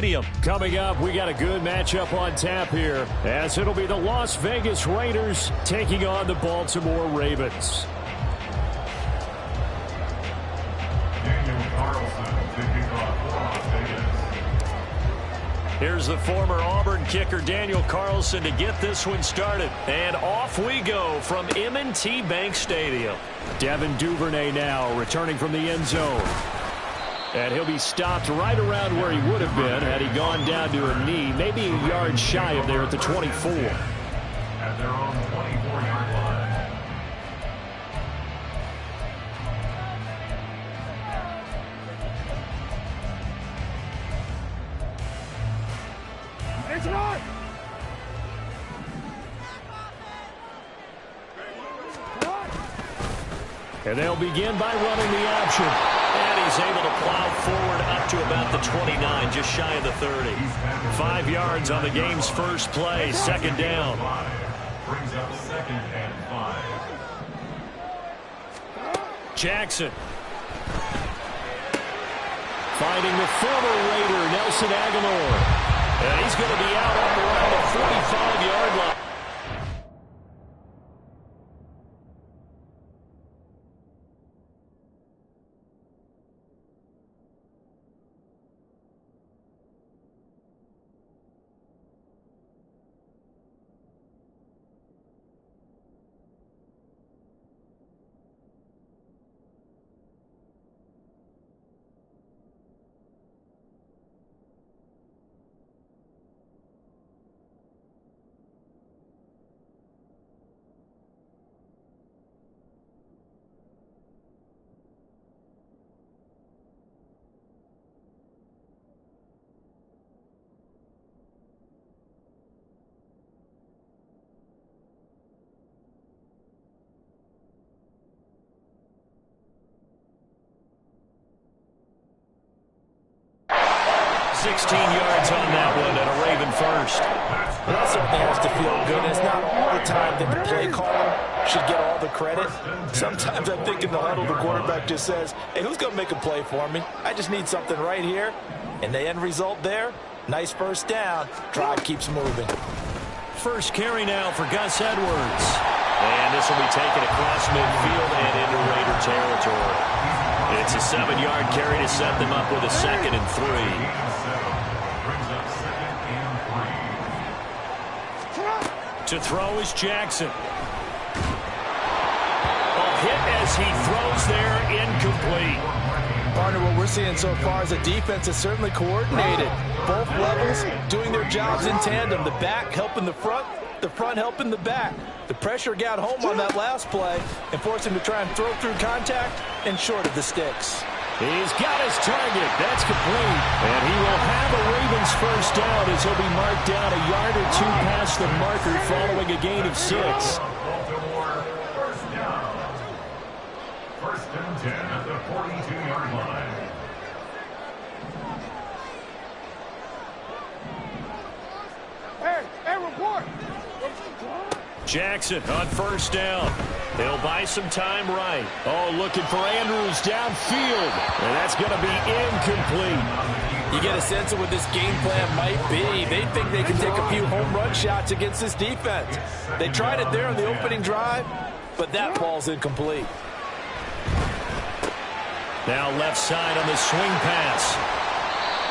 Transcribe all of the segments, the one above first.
Stadium. Coming up, we got a good matchup on tap here, as it'll be the Las Vegas Raiders taking on the Baltimore Ravens. Here's the former Auburn kicker Daniel Carlson to get this one started. And off we go from M&T Bank Stadium. Devin Duvernay now returning from the end zone. And he'll be stopped right around where he would have been had he gone down to a knee, maybe a yard shy of there at the 24. At their own 24-yard line. It's right. And they'll begin by running the option. And he's able to plow forward up to about the 29, just shy of the 30. 5 yards on the game's first play, second down. Brings up 2nd and 5. Jackson. Finding the former Raider, Nelson Aguilar. And he's going to be out up around the 45-yard line. Yards on that one and a Raven first. Well, that certainly has to feel good. It's not all the time that the play caller should get all the credit. Sometimes I think in the huddle, the quarterback just says, hey, who's going to make a play for me? I just need something right here. And the end result there, nice first down. Drive keeps moving. First carry now for Gus Edwards. And this will be taken across midfield and into Raider territory. It's a 7-yard carry to set them up with a 2nd and 3. Brings up 2nd and 3. To throw is Jackson. A hit as he throws there, incomplete. Partner, what we're seeing so far is a defense that's certainly coordinated. Both levels doing their jobs in tandem. The back helping the front helping the back. The pressure got home on that last play and forced him to try and throw through contact and short of the sticks. He's got his target. That's complete. And he will have a Ravens first down as he'll be marked down a yard or two past the marker following a gain of 6. Baltimore, first down. 1st and 10 at the 42-yard line. Hey, report. Jackson on first down. They'll buy some time right. Oh, looking for Andrews downfield. And that's going to be incomplete. You get a sense of what this game plan might be. They think they can take a few home run shots against this defense. They tried it there on the opening drive, but that ball's incomplete. Now left side on the swing pass.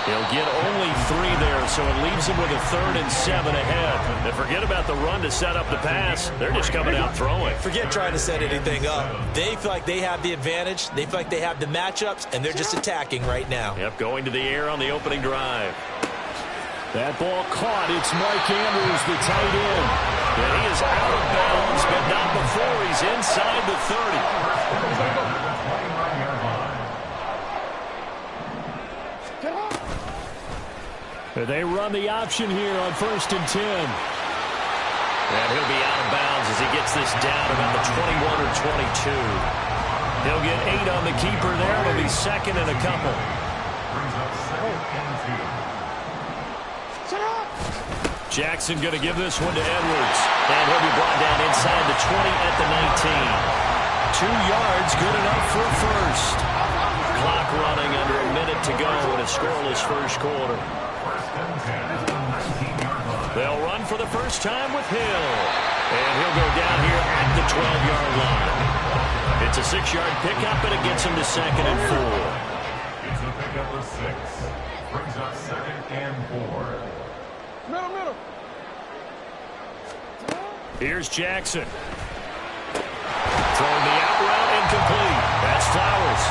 He'll get only 3 there, so it leaves him with a 3rd and 7 ahead. And forget about the run to set up the pass. They're just coming out throwing. Forget trying to set anything up. They feel like they have the advantage. They feel like they have the matchups, and they're just attacking right now. Yep, going to the air on the opening drive. That ball caught. It's Mark Andrews, the tight end. And he is out of bounds, but not before he's inside the 30. They run the option here on 1st and 10. And he'll be out of bounds as he gets this down about the 21 or 22. He'll get 8 on the keeper there. It'll be 2nd and a couple. Jackson going to give this one to Edwards. And he'll be brought down inside the 20 at the 19. 2 yards, good enough for a first. Clock running under a minute to go in a scoreless first quarter. the first time with Hill. And he'll go down here at the 12-yard line. It's a 6-yard pickup, and it gets him to 2nd and 4. It's a pickup of 6. Brings up 2nd and 4. Middle. Here's Jackson. Throwing the out route incomplete. That's Flowers.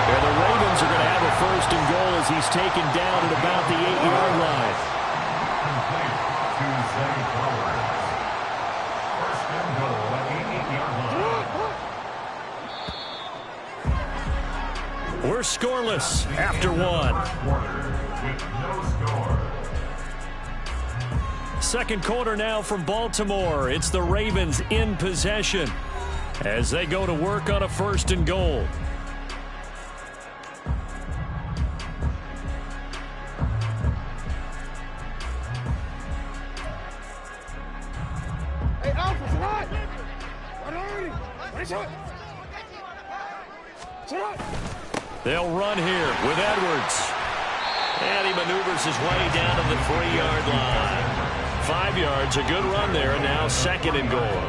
And the Ravens are going to have a 1st and goal as he's taken down at about the 8-yard line. Complete to Zay Flowers. 1st and goal at the 8-yard line. We're scoreless after 1. Quarter with no score. 2nd quarter now from Baltimore. It's the Ravens in possession as they go to work on a 1st and goal. Hey, Alpha, slide! They'll run here with Edwards. And he maneuvers his way down to the 3-yard line. 5 yards, a good run there, and now 2nd and goal.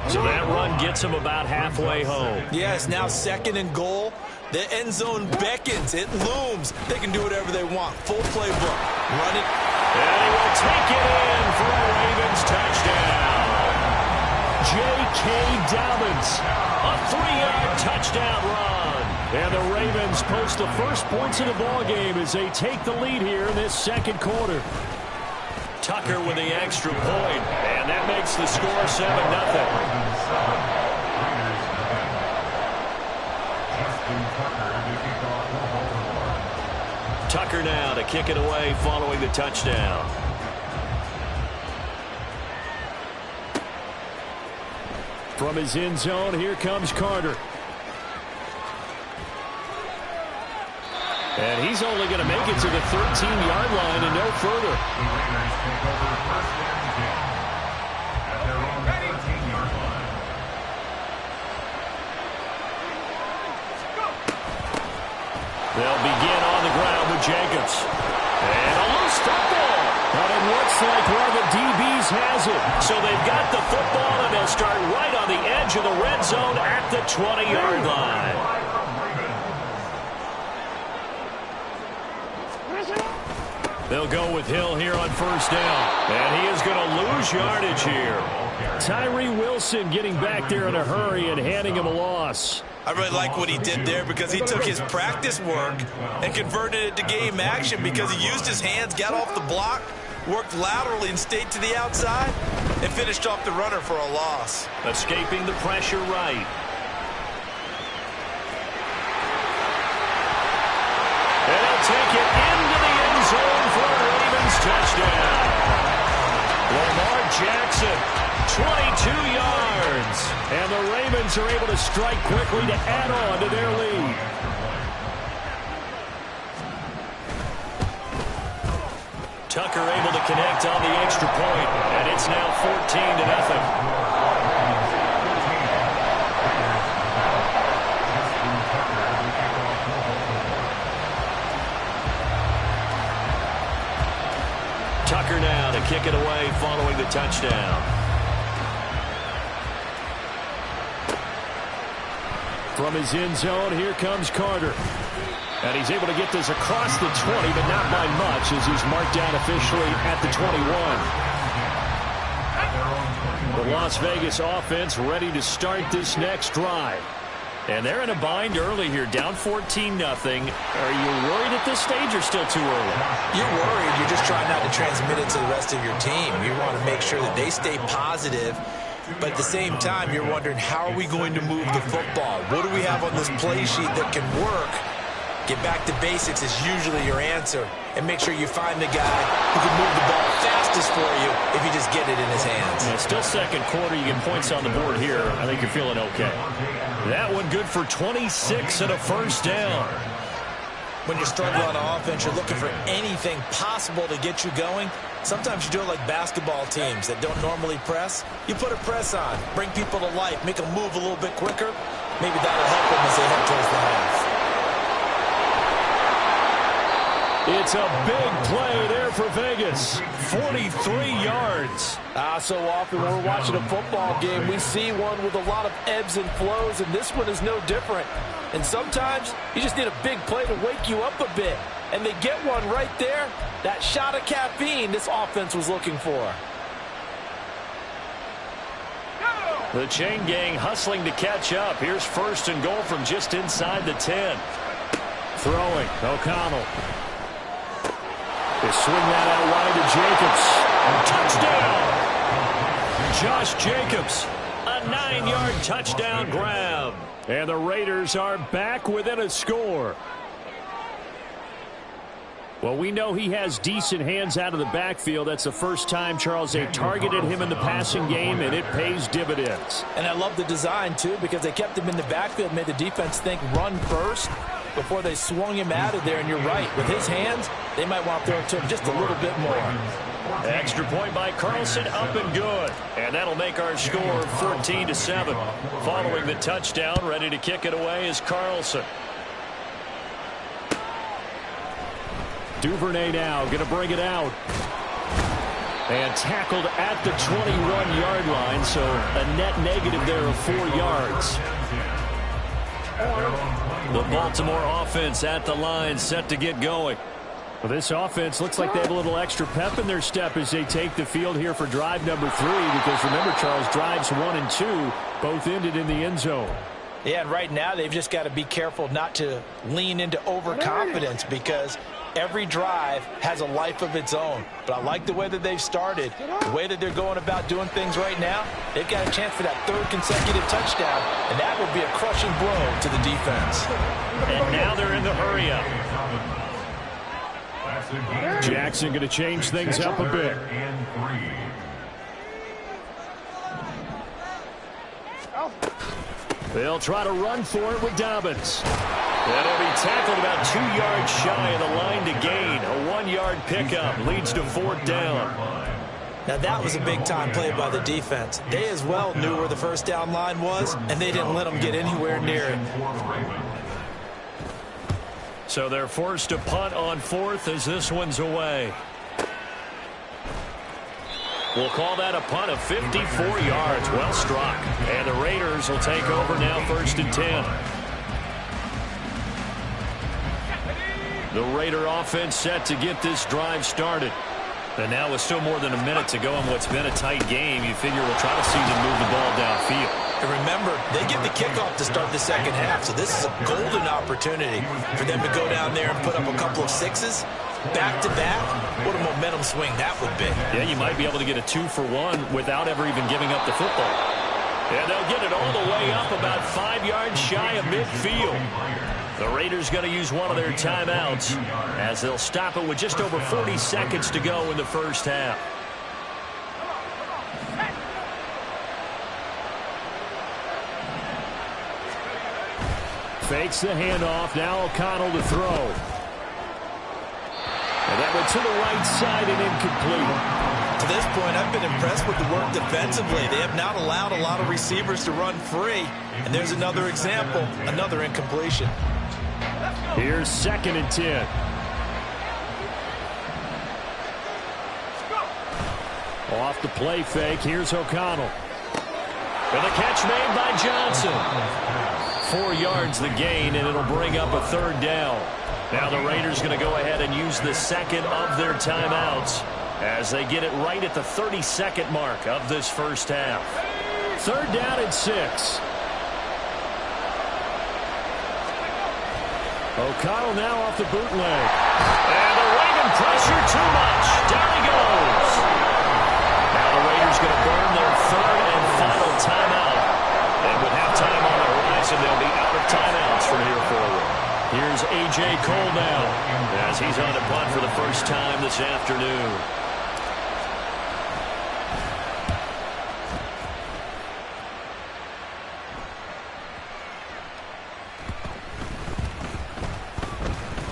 So that run gets him about halfway home. Yes, now 2nd and goal. The end zone beckons. It looms. They can do whatever they want. Full playbook. Run it. And he will take it in for a Ravens touchdown. J.K. Dobbins, a 3-yard touchdown run. And the Ravens post the first points of the ballgame as they take the lead here in this 2nd quarter. Tucker with the extra point, and that makes the score 7-0. Tucker now to kick it away following the touchdown. From his end zone, here comes Carter. And he's only going to make it to the 13-yard line and no further. They'll begin on the ground with Jacobs. And a loose football. But it looks like one of the DBs has it. So they've got the football, and they'll start right on the edge of the red zone at the 20-yard line. They'll go with Hill here on 1st down. And he is going to lose yardage here. Tyree Wilson getting back there in a hurry and handing him a loss. I really like what he did there because he took his practice work and converted it to game action because he used his hands, got off the block, worked laterally and stayed to the outside, and finished off the runner for a loss. Escaping the pressure right. And he'll take it into the end zone for a Ravens touchdown. Lamar Jackson, 22 yards. And the Ravens are able to strike quickly to add on to their lead. Tucker able to connect on the extra point, and it's now 14-0. Tucker now to kick it away following the touchdown. From his end zone, here comes Carter. And he's able to get this across the 20, but not by much as he's marked down officially at the 21. The Las Vegas offense ready to start this next drive. And they're in a bind early here, down 14-0. Are you worried at this stage or still too early? You're worried. You're just trying not to transmit it to the rest of your team. You want to make sure that they stay positive. But at the same time, you're wondering, how are we going to move the football? What do we have on this play sheet that can work? Get back to basics is usually your answer. And make sure you find the guy who can move the ball fastest for you if you just get it in his hands. Yeah, still 2nd quarter. You get points on the board here. I think you're feeling okay. That one good for 26 and a 1st down. When you're struggling on offense, you're looking for anything possible to get you going. Sometimes you do it like basketball teams that don't normally press. You put a press on, bring people to life, make them move a little bit quicker. Maybe that'll help them as they head towards the half. It's a big play there for Vegas. 43 yards. So often when we're watching a football game, we see one with a lot of ebbs and flows, and this one is no different. And sometimes you just need a big play to wake you up a bit. And they get one right there. That shot of caffeine this offense was looking for. The chain gang hustling to catch up. Here's first and goal from just inside the 10. Throwing, O'Connell. They swing that out wide to Jacobs. Touchdown! Josh Jacobs, a 9-yard touchdown grab. And the Raiders are back within a score. Well, we know he has decent hands out of the backfield. That's the first time, Charles, they targeted him in the passing game, and it pays dividends. And I love the design, too, because they kept him in the backfield, made the defense think run first before they swung him out of there. And you're right, with his hands, they might want to throw it to him just a little bit more. Extra point by Carlson, up and good. And that'll make our score 14-7. Following the touchdown, ready to kick it away is Carlson. Duvernay now going to bring it out. And tackled at the 21-yard line, so a net negative there of 4 yards. The Baltimore offense at the line, set to get going. Well, this offense looks like they have a little extra pep in their step as they take the field here for drive number 3, because remember, Charles, drives 1 and 2 both ended in the end zone. Yeah, and right now they've just got to be careful not to lean into overconfidence, because every drive has a life of its own. But I like the way that they've started, the way that they're going about doing things right now. They've got a chance for that 3rd consecutive touchdown, and that would be a crushing blow to the defense. And now they're in the hurry-up. Jackson going to change things up a bit. They'll try to run for it with Dobbins. That'll be tackled about 2 yards shy of the line to gain. A 1-yard pickup leads to 4th down. Now that was a big-time play by the defense. They as well knew where the first down line was, and they didn't let them get anywhere near it. So they're forced to punt on 4th as this one's away. We'll call that a punt of 54 yards. Well struck. And the Raiders will take over now, 1st and 10. The Raider offense set to get this drive started. And now with still more than a minute to go in what's been a tight game, you figure we'll try to see them move the ball downfield. And remember, they get the kickoff to start the second half, so this is a golden opportunity for them to go down there and put up a couple of 6s. Back-to-back, what a momentum swing that would be. Yeah, you might be able to get a 2-for-1 without ever even giving up the football. And they'll get it all the way up about 5 yards shy of midfield. The Raiders going to use one of their timeouts as they'll stop it with just over 40 seconds to go in the first half. Fakes the handoff. Now O'Connell to throw. And that went to the right side and incomplete. To this point, I've been impressed with the work defensively. They have not allowed a lot of receivers to run free. And there's another example, another incompletion. Here's 2nd and 10. Off the play fake. Here's O'Connell. And the catch made by Johnson. 4 yards the gain, and it'll bring up a 3rd down. Now the Raiders going to go ahead and use the second of their timeouts as they get it right at the 32nd mark of this first half. 3rd down and 6. O'Connell now off the bootleg. And the Raven pressure too much. Down he goes. Now the Raiders going to burn their 3rd and final timeout. And with halftime on the horizon, they'll be out of timeouts from here forward. Here's A.J. Cole now as he's on a punt for the first time this afternoon.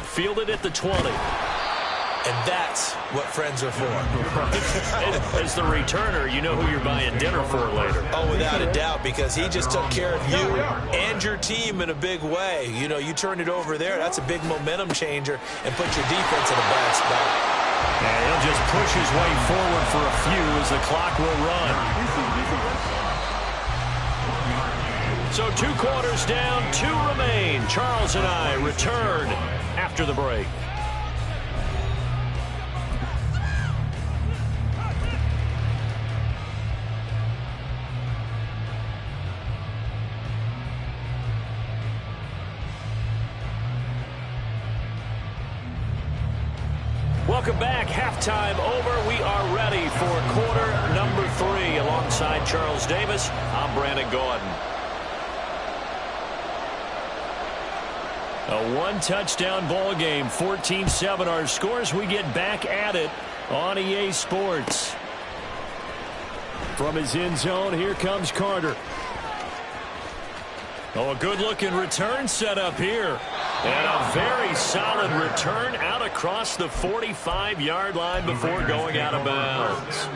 Fielded at the 20. And that's what friends are for. As the returner, you know who you're buying dinner for later. Oh, without a doubt, because he just took care of you and your team in a big way. You know, you turn it over there, that's a big momentum changer, and put your defense in a bad spot. And he'll just push his way forward for a few as the clock will run. So 2 quarters down, 2 remain. Charles and I return after the break. Welcome back. Halftime over. We are ready for quarter number 3. Alongside Charles Davis, I'm Brandon Gaudin. A 1-touchdown ball game, 14-7 our scores. We get back at it on EA Sports. From his end zone, here comes Carter. Oh, a good-looking return set up here. And a very solid return out across the 45-yard line before going out of bounds.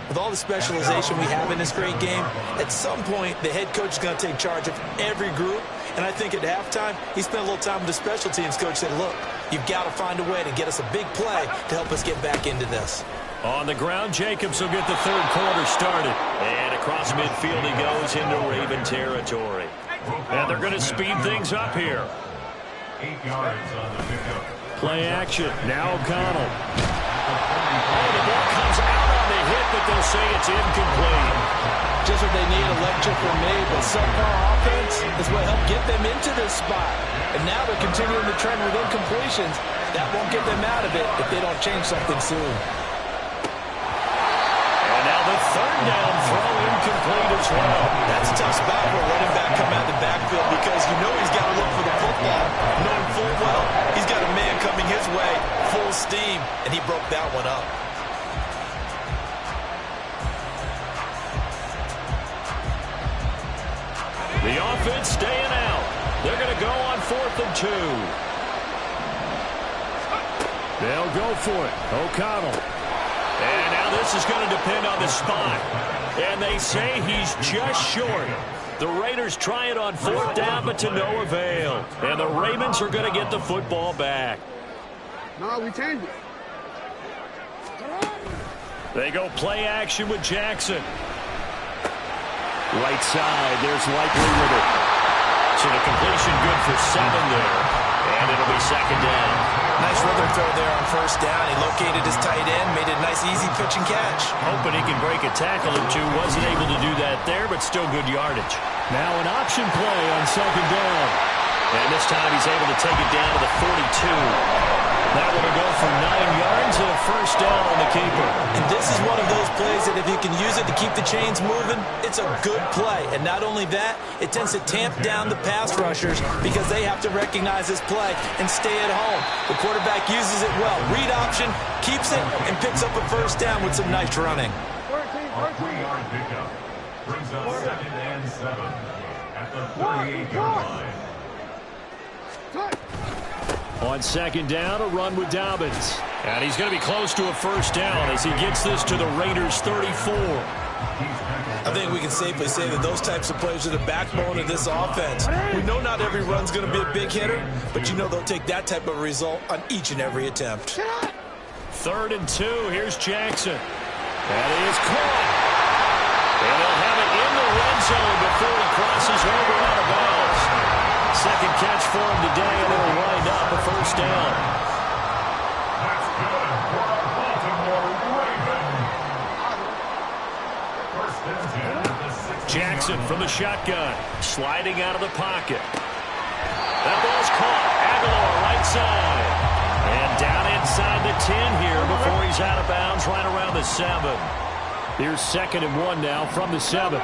With all the specialization we have in this great game, at some point the head coach is going to take charge of every group. And I think at halftime, he spent a little time with the special teams coach, said, look, you've got to find a way to get us a big play to help us get back into this. On the ground, Jacobs will get the 3rd quarter started. And across midfield he goes into Raven territory. And they're going to speed things up here. 8 yards on the pickup. Play action. Now O'Connell. Oh, the ball comes out on the hit, but they'll say it's incomplete. Just what they need, a lecture from me, but subpar offense is what helped get them into this spot. And now they're continuing the trend with incompletions. That won't get them out of it if they don't change something soon. And now the 3rd down throw incomplete as well. That's a tough spot for a running back coming out of the backfield because you know he's got to look for the football, knowing full well he's got a man coming his way, full steam, and he broke that one up. The offense staying out. They're going to go on 4th and 2. They'll go for it. O'Connell. And now this is going to depend on the spot. And they say he's just short. The Raiders try it on 4th down, but to no avail. And the Ravens are going to get the football back. No, we changed it. They go play action with Jackson. Right side, there's Likely with it. So the completion good for 7 there. And it'll be 2nd down. Nice rhythm throw there on 1st down. He located his tight end, made it a nice, easy pitch and catch. Hoping he can break a tackle or two. Wasn't able to do that there, but still good yardage. Now an option play on 2nd down. And this time he's able to take it down to the 42. That one will go for 9 yards and a 1st down on the keeper. And this is one of those plays that if you can use it to keep the chains moving, it's a good play. And not only that, it tends to tamp down the pass rushers because they have to recognize this play and stay at home. The quarterback uses it well. Read option, keeps it, and picks up a 1st down with some nice running. A 3-yard pickup brings up 2nd and 7 at the 38-yard line. On 2nd down, a run with Dobbins. And he's going to be close to a 1st down as he gets this to the Raiders' 34. I think we can safely say that those types of plays are the backbone of this offense. We know not every run's going to be a big hitter, but you know they'll take that type of result on each and every attempt. 3rd and 2, here's Jackson. That is caught. And they'll have it in the red zone before he crosses over and out of bounds. 2nd catch for him today, and it'll wind up a 1st down. That's good for a Baltimore Raven. 1st and 10 at the 6. Jackson from the shotgun, sliding out of the pocket. That ball's caught. Aguilar right side. And down inside the 10 here before he's out of bounds right around the 7. Here's 2nd and 1 now from the 7.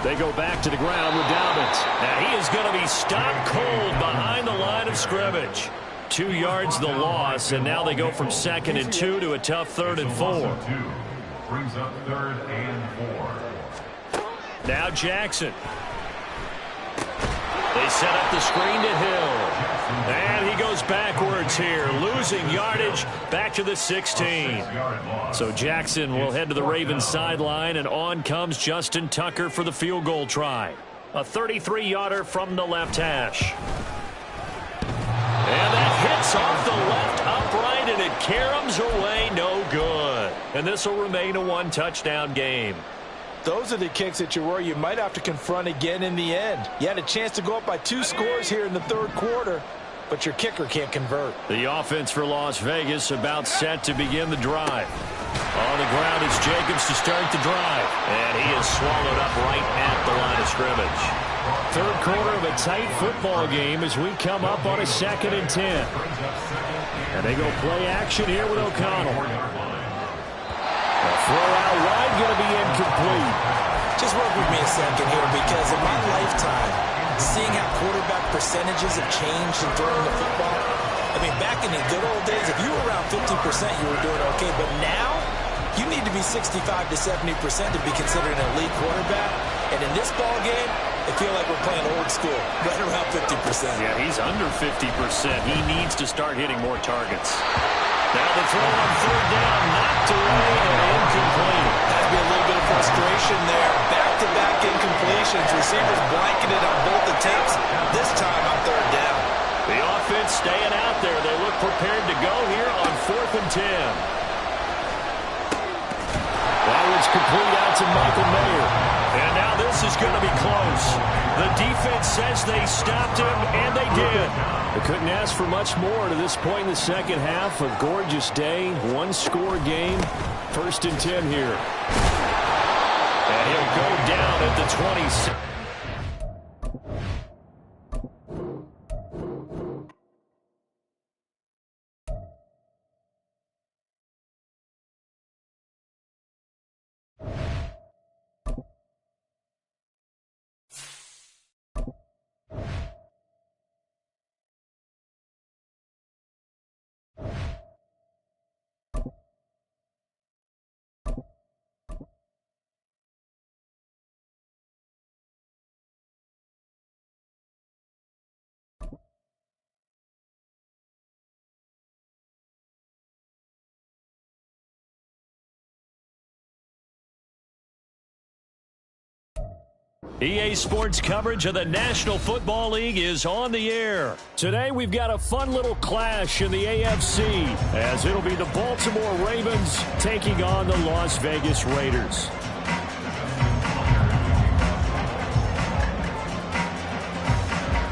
They go back to the ground with Dobbins. Now he is going to be stopped cold behind the line of scrimmage. 2 yards the loss, and now they go from 2nd and 2 to a tough 3rd and 4. Brings up 3rd and 4. Now Jackson. They set up the screen to Hill. And he goes backwards here, losing yardage back to the 16. So Jackson will head to the Ravens sideline, and on comes Justin Tucker for the field goal try. A 33-yarder from the left hash. And that hits off the left upright, and it caroms away, no good. And this will remain a one-touchdown game. Those are the kicks that you worry you might have to confront again in the end. You had a chance to go up by 2 scores here in the third quarter, but your kicker can't convert. The offense for Las Vegas about set to begin the drive. On the ground, it's Jacobs to start the drive. And he is swallowed up right at the line of scrimmage. Third quarter of a tight football game as we come up on a 2nd and 10. And they go play action here with O'Connell. Throw out wide, going to be incomplete. Just work with me a second here, because in my lifetime, seeing how quarterback percentages have changed in throwing the football, I mean, back in the good old days, if you were around 50%, you were doing okay. But now, you need to be 65 to 70% to be considered an elite quarterback. And in this ball game, I feel like we're playing old school, right around 50%. Yeah, he's under 50%. He needs to start hitting more targets. Now the throw on 3rd down, knocked away and incomplete. Has to be a little bit of frustration there. Back-to-back incompletions. Receivers blanketed on both attempts. This time on 3rd down. The offense staying out there. They look prepared to go here on 4th and 10. That was complete out to Michael Mayer. And now this is going to be close. The defense says they stopped him, and they did. They couldn't ask for much more to this point in the second half. A gorgeous day, one-score game. 1st and 10 here. And he'll go down at the 26. EA Sports coverage of the National Football League is on the air. Today we've got a fun little clash in the AFC, as it'll be the Baltimore Ravens taking on the Las Vegas Raiders.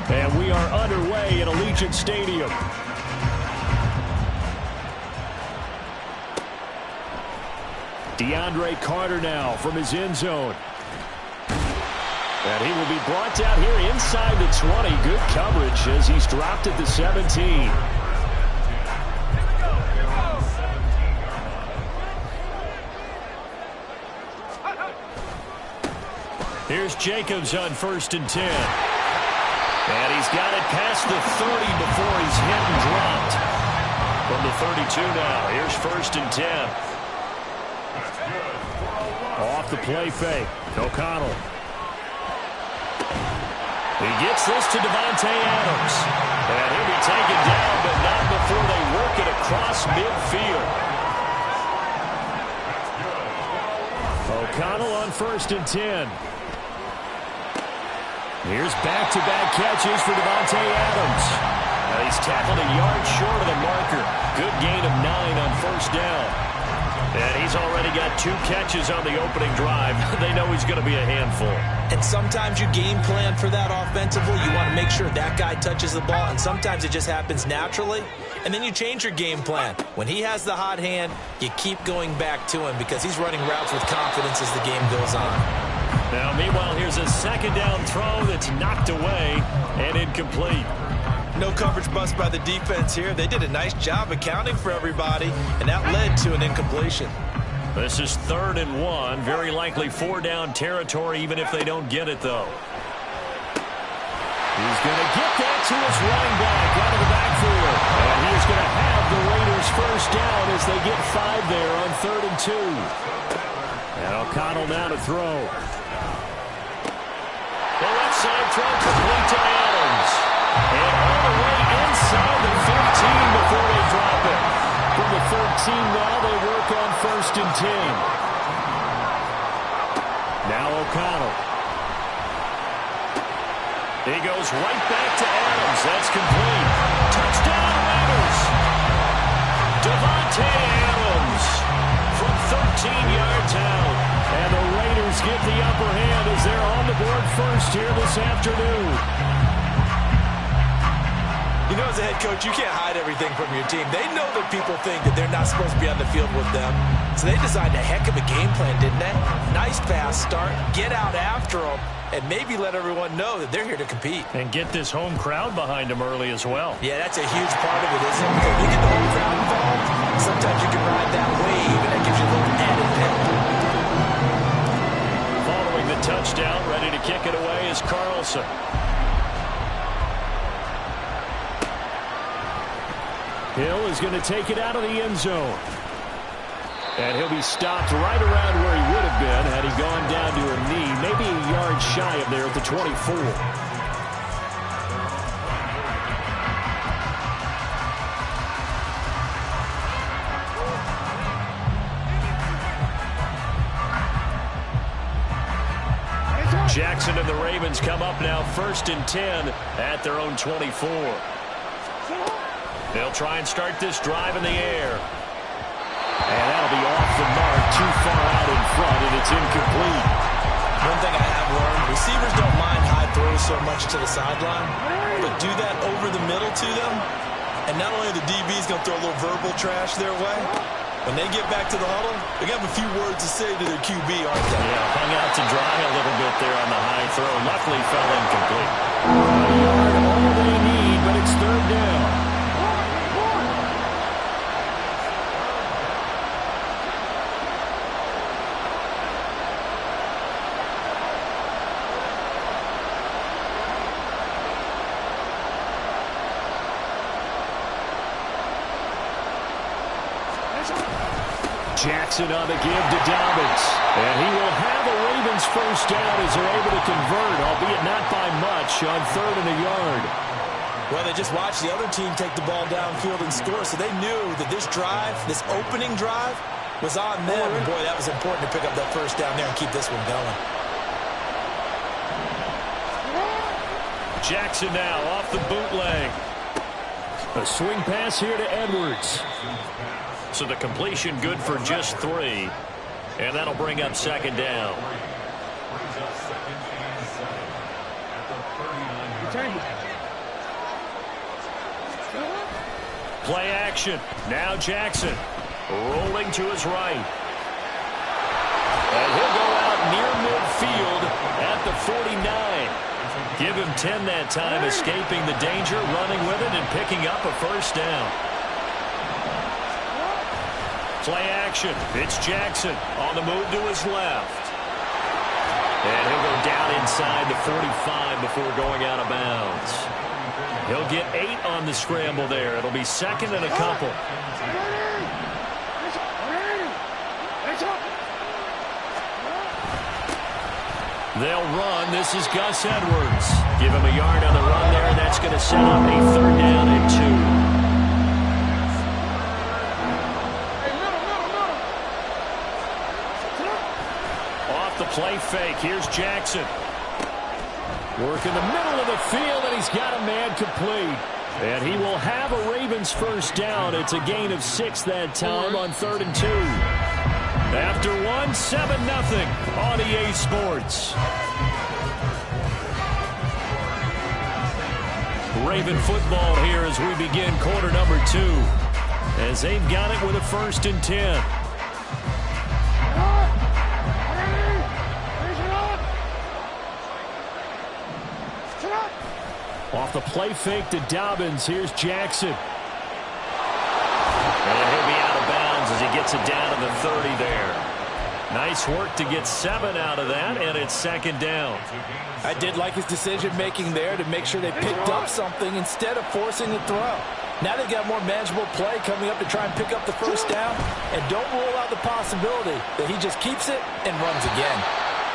And we are underway at Allegiant Stadium. DeAndre Carter now from his end zone. And he will be brought down here inside the 20. Good coverage as he's dropped at the 17. Here's Jacobs on 1st and 10. And he's got it past the 30 before he's hit and dropped. From the 32 now. Here's 1st and 10. Off the play fake. O'Connell. He gets this to Davante Adams. And he'll be taken down, but not before they work it across midfield. O'Connell on 1st and 10. Here's back-to-back catches for Davante Adams. Now he's tackled a yard short of the marker. Good gain of 9 on 1st down. And he's already got 2 catches on the opening drive. They know he's going to be a handful. And sometimes you game plan for that offensively. You want to make sure that guy touches the ball, and sometimes it just happens naturally. And then you change your game plan. When he has the hot hand, you keep going back to him because he's running routes with confidence as the game goes on. Now, meanwhile, here's a 2nd down throw that's knocked away and incomplete. No coverage bust by the defense here. They did a nice job accounting for everybody, and that led to an incompletion. This is 3rd and 1. Very likely 4-down territory, even if they don't get it, though. He's going to get that to his running back out of the backfield. And he's going to have the Raiders 1st down as they get 5 there on 3rd and 2. And O'Connell now to throw. The left side throw complete to Adams. And all the way inside inside the 15 before they drop it. From the 13 now, they work on 1st and 10. Now O'Connell. He goes right back to Adams. That's complete. Touchdown, Raiders. Davante Adams from 13 yards out. And the Raiders get the upper hand as they're on the board first here this afternoon. You know, as a head coach, you can't hide everything from your team. They know that people think that they're not supposed to be on the field with them. So they designed a heck of a game plan, didn't they? Nice fast start, get out after them, and maybe let everyone know that they're here to compete. And get this home crowd behind them early as well. Yeah, that's a huge part of it, isn't it? Because you get the home crowd involved, sometimes you can ride that wave, and that gives you a little added pep. Following the touchdown, ready to kick it away is Carlson. Hill is going to take it out of the end zone. And he'll be stopped right around where he would have been had he gone down to a knee, maybe a yard shy of there at the 24. Jackson and the Ravens come up now 1st and 10 at their own 24. They'll try and start this drive in the air. And that'll be off the mark, too far out in front, and it's incomplete. One thing I have learned, receivers don't mind high throws so much to the sideline, but do that over the middle to them, and not only are the DBs going to throw a little verbal trash their way, when they get back to the huddle, they got a few words to say to their QB, aren't they? Yeah, hung out to dry a little bit there on the high throw. Luckily fell incomplete. A yard, all they need, but it's 3rd down. Jackson on the give to Dobbins. And he will have a Ravens 1st down as they're able to convert, albeit not by much, on 3rd and a yard. Well, they just watched the other team take the ball downfield and score, so they knew that this drive, this opening drive, was on them. And boy, that was important to pick up that 1st down there and keep this one going. Jackson now off the bootleg. A swing pass here to Edwards. So the completion good for just 3. And that'll bring up 2nd down. Play action. Now Jackson rolling to his right. And he'll go out near midfield at the 49. Give him 10 that time, escaping the danger, running with it, and picking up a 1st down. Play action. It's Jackson on the move to his left. And he'll go down inside the 45 before going out of bounds. He'll get 8 on the scramble there. It'll be 2nd and a couple. They'll run. This is Gus Edwards. Give him a yard on the run there. That's going to set up a 3rd down and 2. Play fake. Here's Jackson. Work in the middle of the field, and he's got a man complete. And he will have a Ravens 1st down. It's a gain of 6 that time on 3rd and 2. After 1, 7-0 on EA Sports. Raven football here as we begin quarter number 2. As they've got it with a 1st and 10. Off the play fake to Dobbins. Here's Jackson. And he'll be out of bounds as he gets it down to the 30 there. Nice work to get 7 out of that, and it's 2nd down. I did like his decision-making there to make sure they picked up something instead of forcing the throw. Now they've got more manageable play coming up to try and pick up the 1st down, and don't rule out the possibility that he just keeps it and runs again.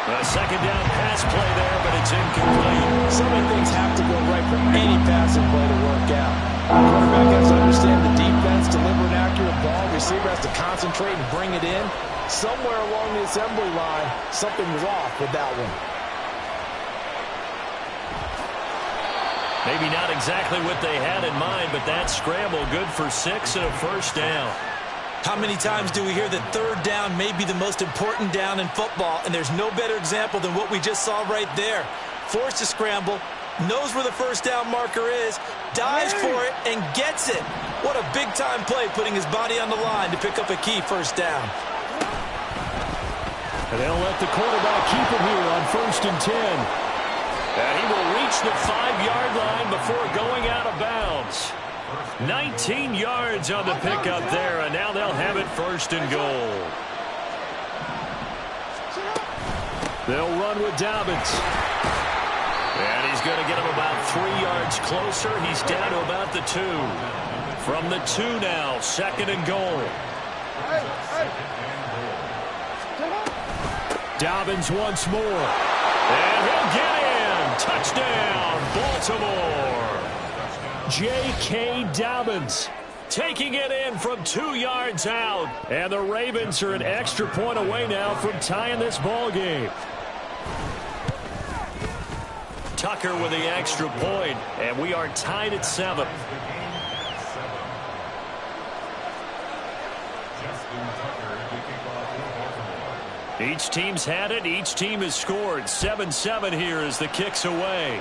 A second down pass play there, but it's incomplete. So many things have to go right for any passing play to work out. The quarterback has to understand the defense, deliver an accurate ball. Receiver has to concentrate and bring it in. Somewhere along the assembly line, something was off with that one. Maybe not exactly what they had in mind, but that scramble good for 6 and a first down. How many times do we hear that third down may be the most important down in football, and there's no better example than what we just saw right there. Forced to scramble, knows where the first down marker is, dives for it, and gets it. What a big-time play, putting his body on the line to pick up a key first down. And they'll let the quarterback keep it here on 1st and 10. And he will reach the 5-yard line before going out of bounds. 19 yards on the pickup there, and now they'll have it 1st and goal. They'll run with Dobbins. And he's going to get him about 3 yards closer. He's down to about the 2. From the 2 now, 2nd and goal. Dobbins once more. And he'll get in. Touchdown, Baltimore. J.K. Dobbins taking it in from 2 yards out. And the Ravens are an extra point away now from tying this ball game. Tucker with the extra point, and we are tied at 7. Each team's had it. Each team has scored. 7-7 here as the kick's away.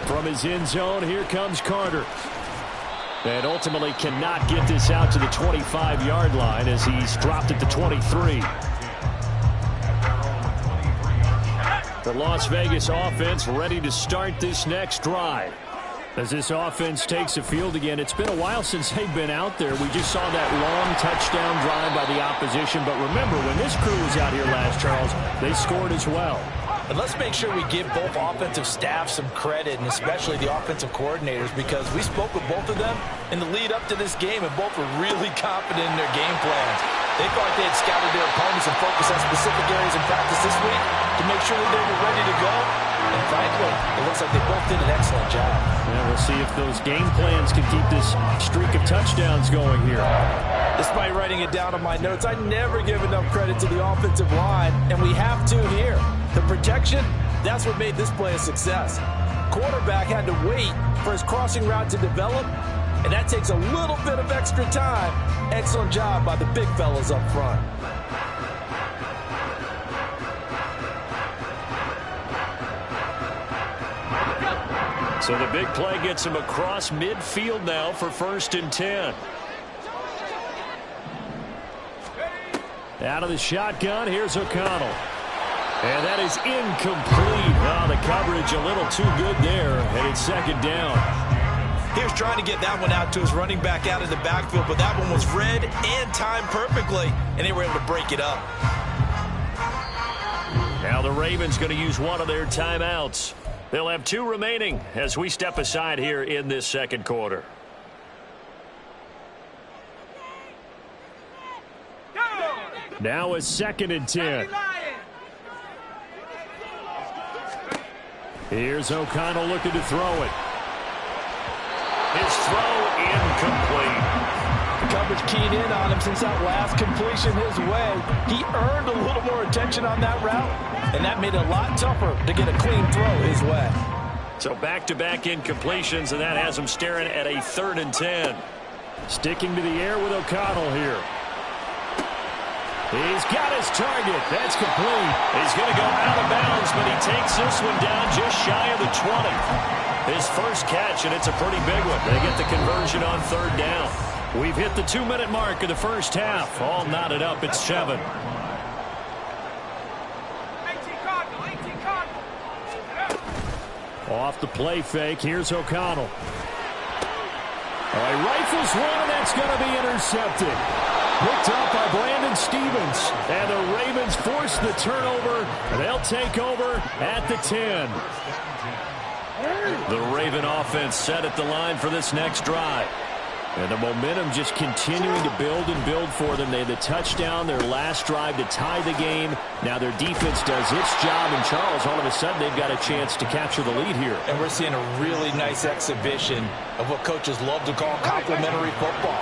From his end zone, here comes Carter. And ultimately cannot get this out to the 25-yard line as he's dropped at the 23. The Las Vegas offense ready to start this next drive. As this offense takes the field again, it's been a while since they've been out there. We just saw that long touchdown drive by the opposition. But remember, when this crew was out here last, Charles, they scored as well. And let's make sure we give both offensive staffs some credit, and especially the offensive coordinators, because we spoke with both of them in the lead up to this game, and both were really confident in their game plans. They felt like they had scouted their opponents and focused on specific areas in practice this week to make sure that they were ready to go. And frankly, it looks like they both did an excellent job. Yeah, we'll see if those game plans can keep this streak of touchdowns going here. Despite writing it down on my notes, I never give enough credit to the offensive line, and we have to here. The protection, that's what made this play a success. Quarterback had to wait for his crossing route to develop, and that takes a little bit of extra time. Excellent job by the big fellas up front. So the big play gets him across midfield now for 1st and 10. Out of the shotgun, here's O'Connell. And that is incomplete. Oh, the coverage a little too good there, and it's 2nd down. He was trying to get that one out to his running back out of the backfield, but that one was read and timed perfectly, and they were able to break it up. Now the Ravens going to use one of their timeouts. They'll have 2 remaining as we step aside here in this 2nd quarter. Now it's 2nd and 10. Here's O'Connell looking to throw it. His throw incomplete. The coverage keyed in on him since that last completion his way. He earned a little more attention on that route, and that made it a lot tougher to get a clean throw his way. So back-to-back incompletions, and that has him staring at a 3rd and 10. Sticking to the air with O'Connell here. He's got his target. That's complete. He's going to go out of bounds, but he takes this one down just shy of the 20. His first catch, and it's a pretty big one. They get the conversion on 3rd down. We've hit the 2-minute mark of the first half. All knotted up at 7. Off the play fake. Here's O'Connell. He rifles one, and that's going to be intercepted. Picked up by Brandon Stevens. And the Ravens force the turnover. They'll take over at the 10. The Raven offense set at the line for this next drive. And the momentum just continuing to build and build for them. They had the touchdown, their last drive to tie the game. Now their defense does its job, and Charles, all of a sudden, they've got a chance to capture the lead here. And we're seeing a really nice exhibition of what coaches love to call complementary football.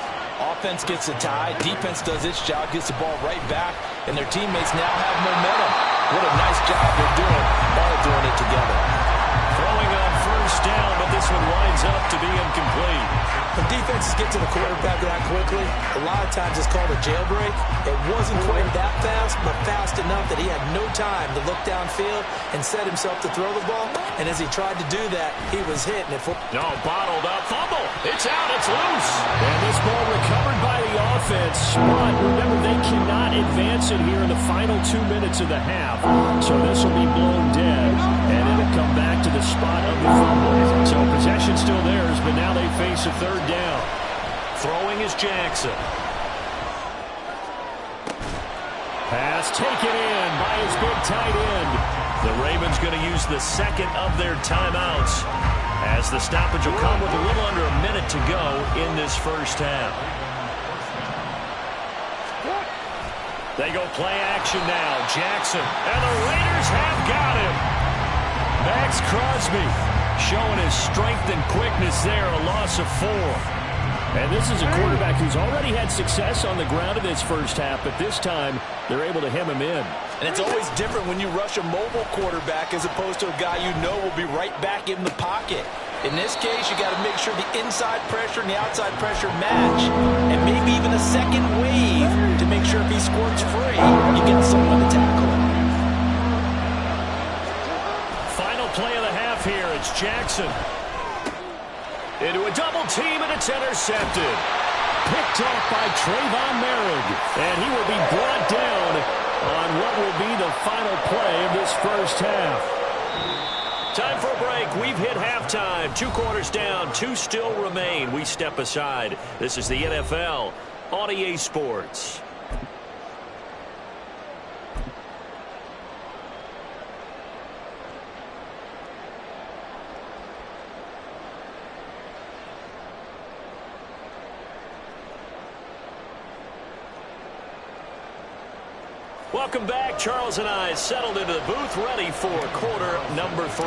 Offense gets a tie, defense does its job, gets the ball right back, and their teammates now have momentum. What a nice job they're doing, all doing it together. Throwing on first down, but this one winds up to be incomplete. When defenses get to the quarterback that quickly, a lot of times it's called a jailbreak. It wasn't quite that fast, but fast enough that he had no time to look downfield and set himself to throw the ball. And as he tried to do that, he was hit. And bottled up, fumble. It's out, it's loose. And this ball recovered by the offense. But remember, they cannot advance it here in the final 2 minutes of the half. So this will be blown dead, and it'll come back to the spot of the fumble. So possession still theirs, but now they face a third down. Throwing is Jackson. Pass taken in by his big tight end. The Ravens going to use the second of their timeouts, as the stoppage will come with a little under a minute to go in this first half. They go play action now. Jackson, and the Raiders have got him. Max Crosby showing his strength and quickness there, a loss of 4. And this is a quarterback who's already had success on the ground in this first half, but this time they're able to hem him in. And it's always different when you rush a mobile quarterback as opposed to a guy you know will be right back in the pocket. In this case, you got to make sure the inside pressure and the outside pressure match, and maybe even a second wave to make sure if he squirts free, you get someone to tackle him. Final play of the half here. It's Jackson. Into a double team, and it's intercepted. Picked off by Trayvon Merrick, and he will be brought down on what will be the final play of this first half. Time for a break. We've hit halftime. 2 quarters down, 2 still remain. We step aside. This is the NFL on EA Sports. Welcome back. Charles and I settled into the booth, ready for quarter number 3.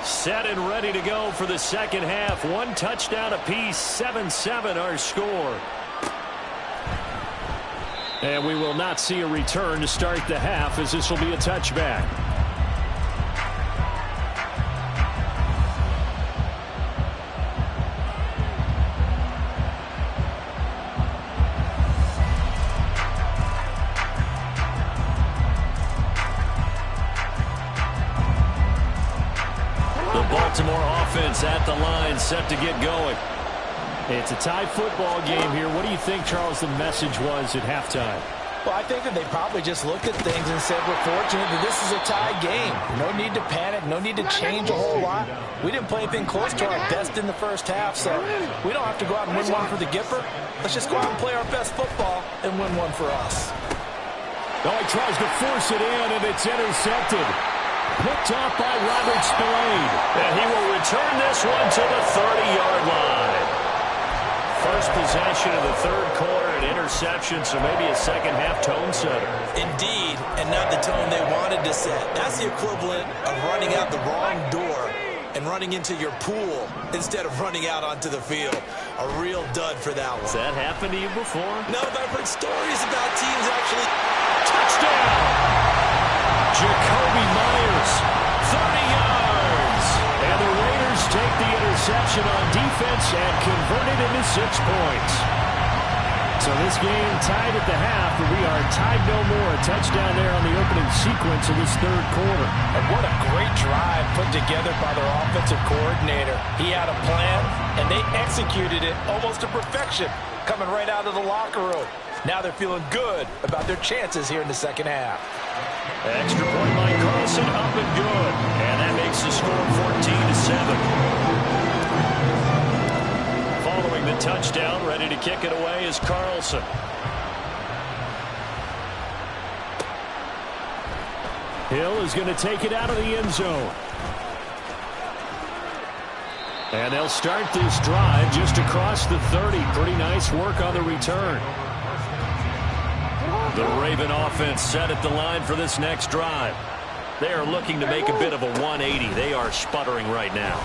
Set and ready to go for the second half. 1 touchdown apiece, 7-7 our score. And we will not see a return to start the half, as this will be a touchback. Baltimore offense at the line, set to get going. It's a tie football game here. What do you think, Charles, the message was at halftime? Well, I think that they probably just looked at things and said, we're fortunate that this is a tie game. No need to panic, no need to change a whole lot. We didn't play anything close to our best in the first half, so we don't have to go out and win one for the Gipper. Let's just go out and play our best football and win one for us. Oh, he tries to force it in, and it's intercepted. Picked off by Robert Spillane. And he will return this one to the 30-yard line. First possession of the third quarter, an interception, so maybe a second-half tone setter. Indeed, and not the tone they wanted to set. That's the equivalent of running out the wrong door and running into your pool instead of running out onto the field. A real dud for that one. Has that happened to you before? No, but I've heard stories about teams actually... Touchdown! Jacoby Myers, 30 yards. And the Raiders take the interception on defense and convert it into 6 points. So this game tied at the half, but we are tied no more. A touchdown there on the opening sequence of this third quarter. And what a great drive put together by their offensive coordinator. He had a plan, and they executed it almost to perfection, coming right out of the locker room. Now they're feeling good about their chances here in the second half. Extra point by Carlson, up and good. And that makes the score 14-7. Following the touchdown, ready to kick it away is Carlson. Hill is going to take it out of the end zone. And they'll start this drive just across the 30. Pretty nice work on the return. The Raven offense set at the line for this next drive. They are looking to make a bit of a 180. They are sputtering right now.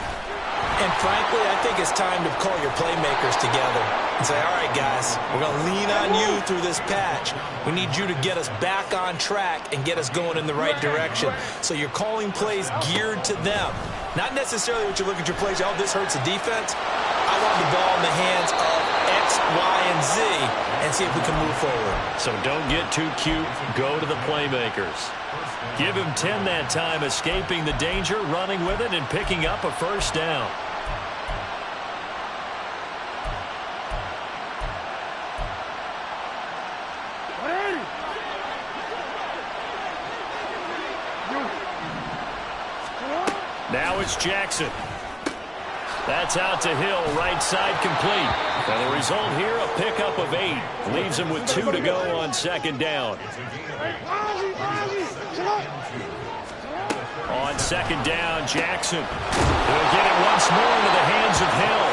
And frankly, I think it's time to call your playmakers together and say, all right, guys, we're going to lean on you through this patch. We need you to get us back on track and get us going in the right direction. So you're calling plays geared to them. Not necessarily what you look at your plays, oh, this hurts the defense. I want the ball in the hands of X, Y, and Z and see if we can move forward. So don't get too cute. Go to the playmakers. Give him 10 that time, escaping the danger, running with it, and picking up a first down. Now it's Jackson. That's out to Hill, right side complete. And the result here, a pickup of 8. Leaves him with 2 to go on second down. On second down, Jackson. He'll get it once more into the hands of Hill.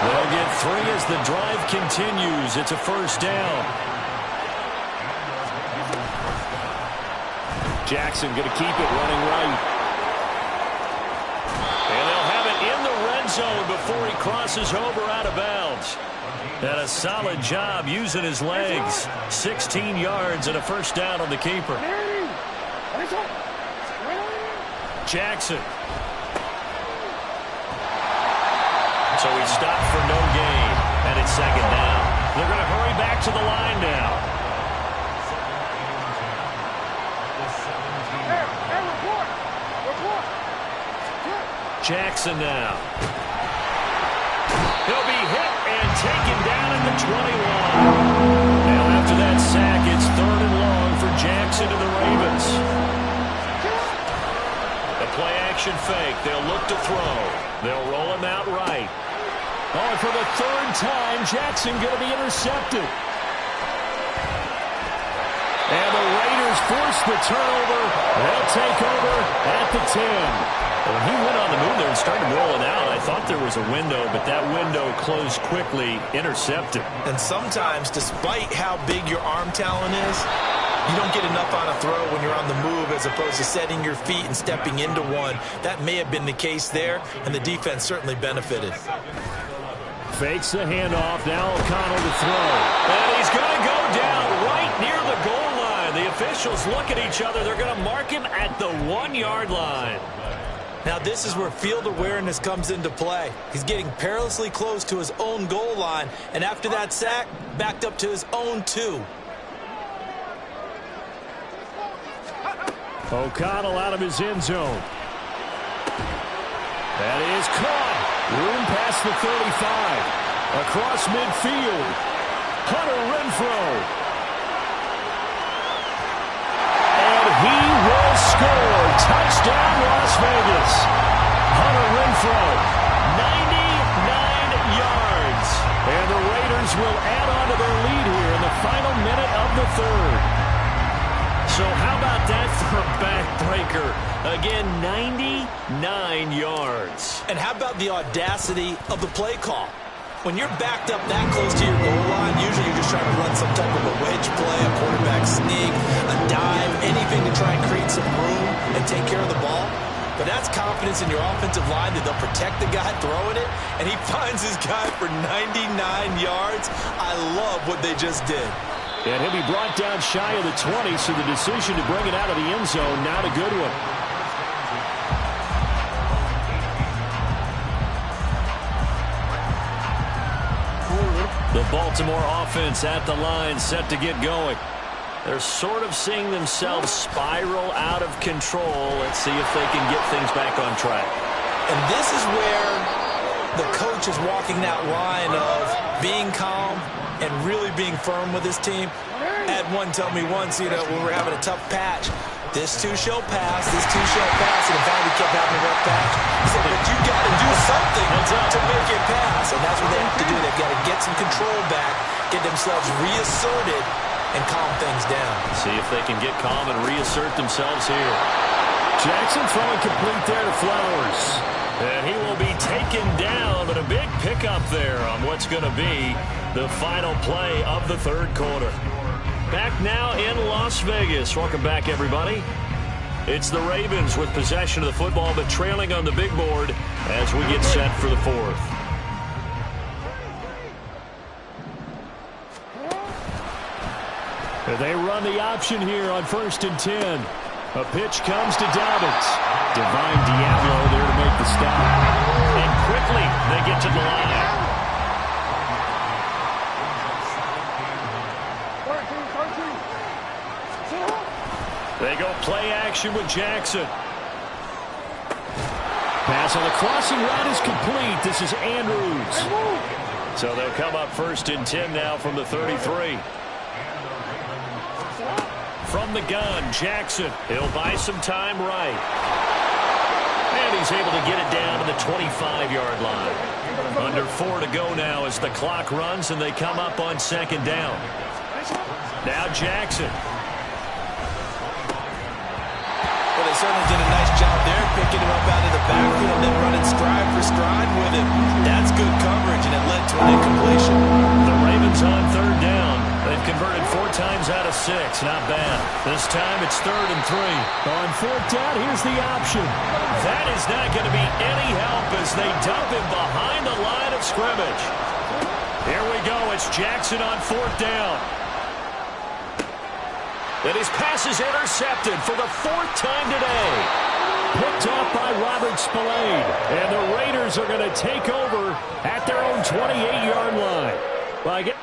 They'll get 3 as the drive continues. It's a first down. Jackson going to keep it running right. And they'll have it in the red zone before he crosses over out of bounds. And a solid job using his legs. 16 yards and a first down on the keeper. Jackson. So he stopped for no gain. And it's second down. They're going to hurry back to the line now. Jackson now. He'll be hit and taken down at the 21. Now after that sack, it's 3rd and long for Jackson and the Ravens. The play-action fake. They'll look to throw. They'll roll him out right. Oh, and for the 3rd time, Jackson going to be intercepted. And the Raiders force the turnover. They'll take over at the 10. When he went on the move there and started rolling out, I thought there was a window, but that window closed quickly, intercepted. And sometimes, despite how big your arm talent is, you don't get enough on a throw when you're on the move as opposed to setting your feet and stepping into one. That may have been the case there, and the defense certainly benefited. Fakes the handoff. Now O'Connell to throw. And he's going to go down right near the goal line. The officials look at each other. They're going to mark him at the 1-yard line. Now this is where field awareness comes into play. He's getting perilously close to his own goal line, and after that sack, backed up to his own 2. O'Connell out of his end zone. That is caught. Room past the 35. Across midfield. Hunter Renfrow. He will score. Touchdown, Las Vegas. Hunter Renfrow, 99 yards. And the Raiders will add on to their lead here in the final minute of the 3rd. So how about that for a backbreaker? Again, 99 yards. And how about the audacity of the play call? When you're backed up that close to your goal line, usually you're just trying to run some type of a wedge play, a quarterback sneak, a dive, anything to try and create some room and take care of the ball. But that's confidence in your offensive line that they'll protect the guy throwing it, and he finds his guy for 99 yards. I love what they just did. And he'll be brought down shy of the 20, so the decision to bring it out of the end zone, not a good one. The Baltimore offense at the line, set to get going. They're sort of seeing themselves spiral out of control. Let's see if they can get things back on track. And this is where the coach is walking that line of being calm and really being firm with his team. Had one tell me once, when we're having a tough patch, this too shall pass, this too shall pass, and finally kept having a rough patch. He said, but you got to do something to make it pass, and that's what they have to do. They've got to get some control back, get themselves reasserted, and calm things down. See if they can get calm and reassert themselves here. Jackson throwing complete there to Flowers. And he will be taken down, but a big pickup there on what's going to be the final play of the third quarter. Back now in Las Vegas. Welcome back, everybody. It's the Ravens with possession of the football, but trailing on the big board as we get set for the fourth. They run the option here on 1st and 10. A pitch comes to Dobbins. Divine Diablo there to make the stop. And quickly they get to the line. They go play action with Jackson. Pass on the crossing route is complete. This is Andrews. So they'll come up 1st and 10 now from the 33. From the gun, Jackson. He'll buy some time right. And he's able to get it down to the 25-yard line. Under 4 to go now as the clock runs and they come up on 2nd down. Now Jackson. Well, they certainly did a nice job there, picking him up out of the backfield and then running stride for stride with him. That's good coverage, and it led to an incompletion. The Ravens on 3rd down. They've converted 4 times out of 6. Not bad. This time it's 3rd and 3. On 4th down, here's the option. That is not going to be any help as they dump him behind the line of scrimmage. Here we go. It's Jackson on 4th down. And his pass is intercepted for the 4th time today. Picked off by Robert Spillane. And the Raiders are going to take over at their own 28-yard line. Well, I get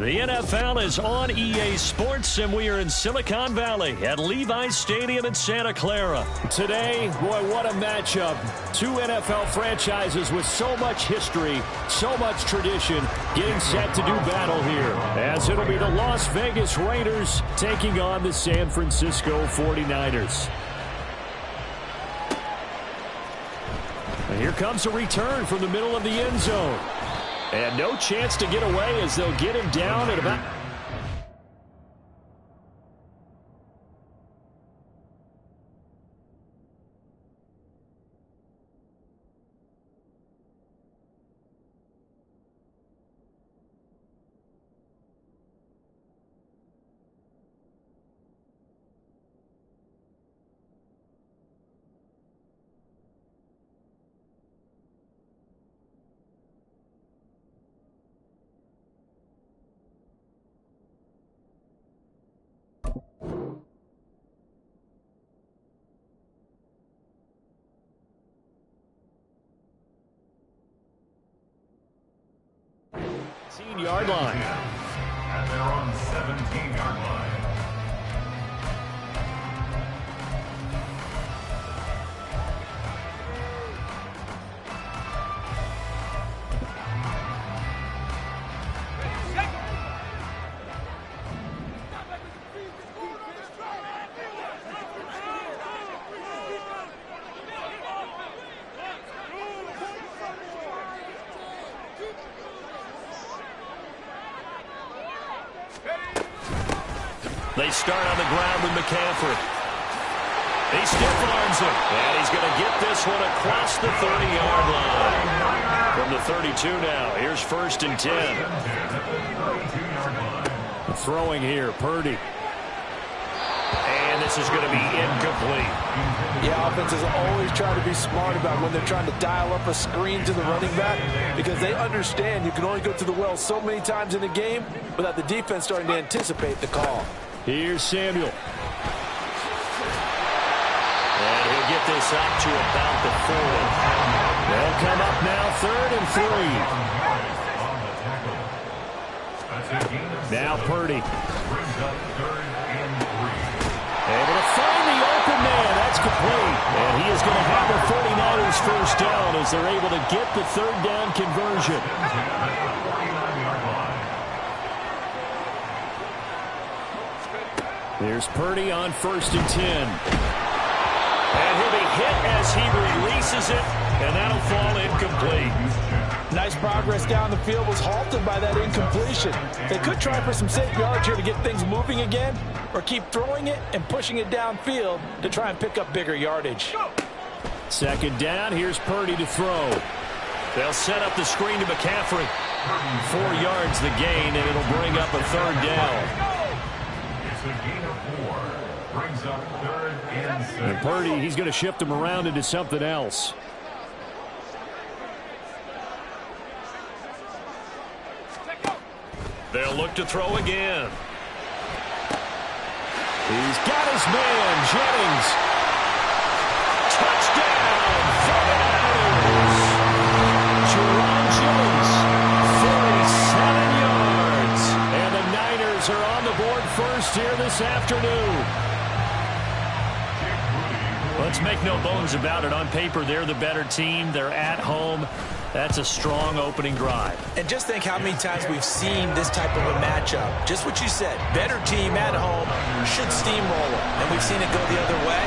The NFL is on EA Sports, and we are in Silicon Valley at Levi's Stadium in Santa Clara. today, boy, what a matchup. 2 NFL franchises with so much history, so much tradition, getting set to do battle here. As it'll be the Las Vegas Raiders taking on the San Francisco 49ers. And here comes a return from the middle of the end zone. And no chance to get away as they'll get him down at about... yard line. And they're on the 17-yard line. They start on the ground with McCaffrey. He stiff arms him, and he's going to get this one across the 30-yard line. From the 32 now, here's 1st and 10. Throwing here, Purdy. And this is going to be incomplete. Yeah, offenses always try to be smart about when they're trying to dial up a screen to the running back because they understand you can only go to the well so many times in a game without the defense starting to anticipate the call. Here's Samuel. And he'll get get this up to about the 40. They'll come up now 3rd and 3. Now Purdy. Able to find the open man. That's complete. And he is going to have the 49ers first down as they're able to get the 3rd down conversion. There's Purdy on 1st and 10. And he'll be hit as he releases it, and that'll fall incomplete. Nice progress down the field, was halted by that incompletion. They could try for some safe yards here to get things moving again, or keep throwing it and pushing it downfield to try and pick up bigger yardage. 2nd down, here's Purdy to throw. They'll set up the screen to McCaffrey. 4 yards the gain, and it'll bring up a 3rd down. It's a gain of 4. Brings up 3rd and 6. And Purdy, he's going to shift him around into something else. They'll look to throw again. He's got his man, Jennings. Touchdown, 49ers. Jerome Jennings, 47 yards. And the Niners are on the board first here this afternoon. Let's make no bones about it. On paper, they're the better team. They're at home. That's a strong opening drive. And just think how many times we've seen this type of a matchup. Just what you said, better team at home should steamroll them. And we've seen it go the other way.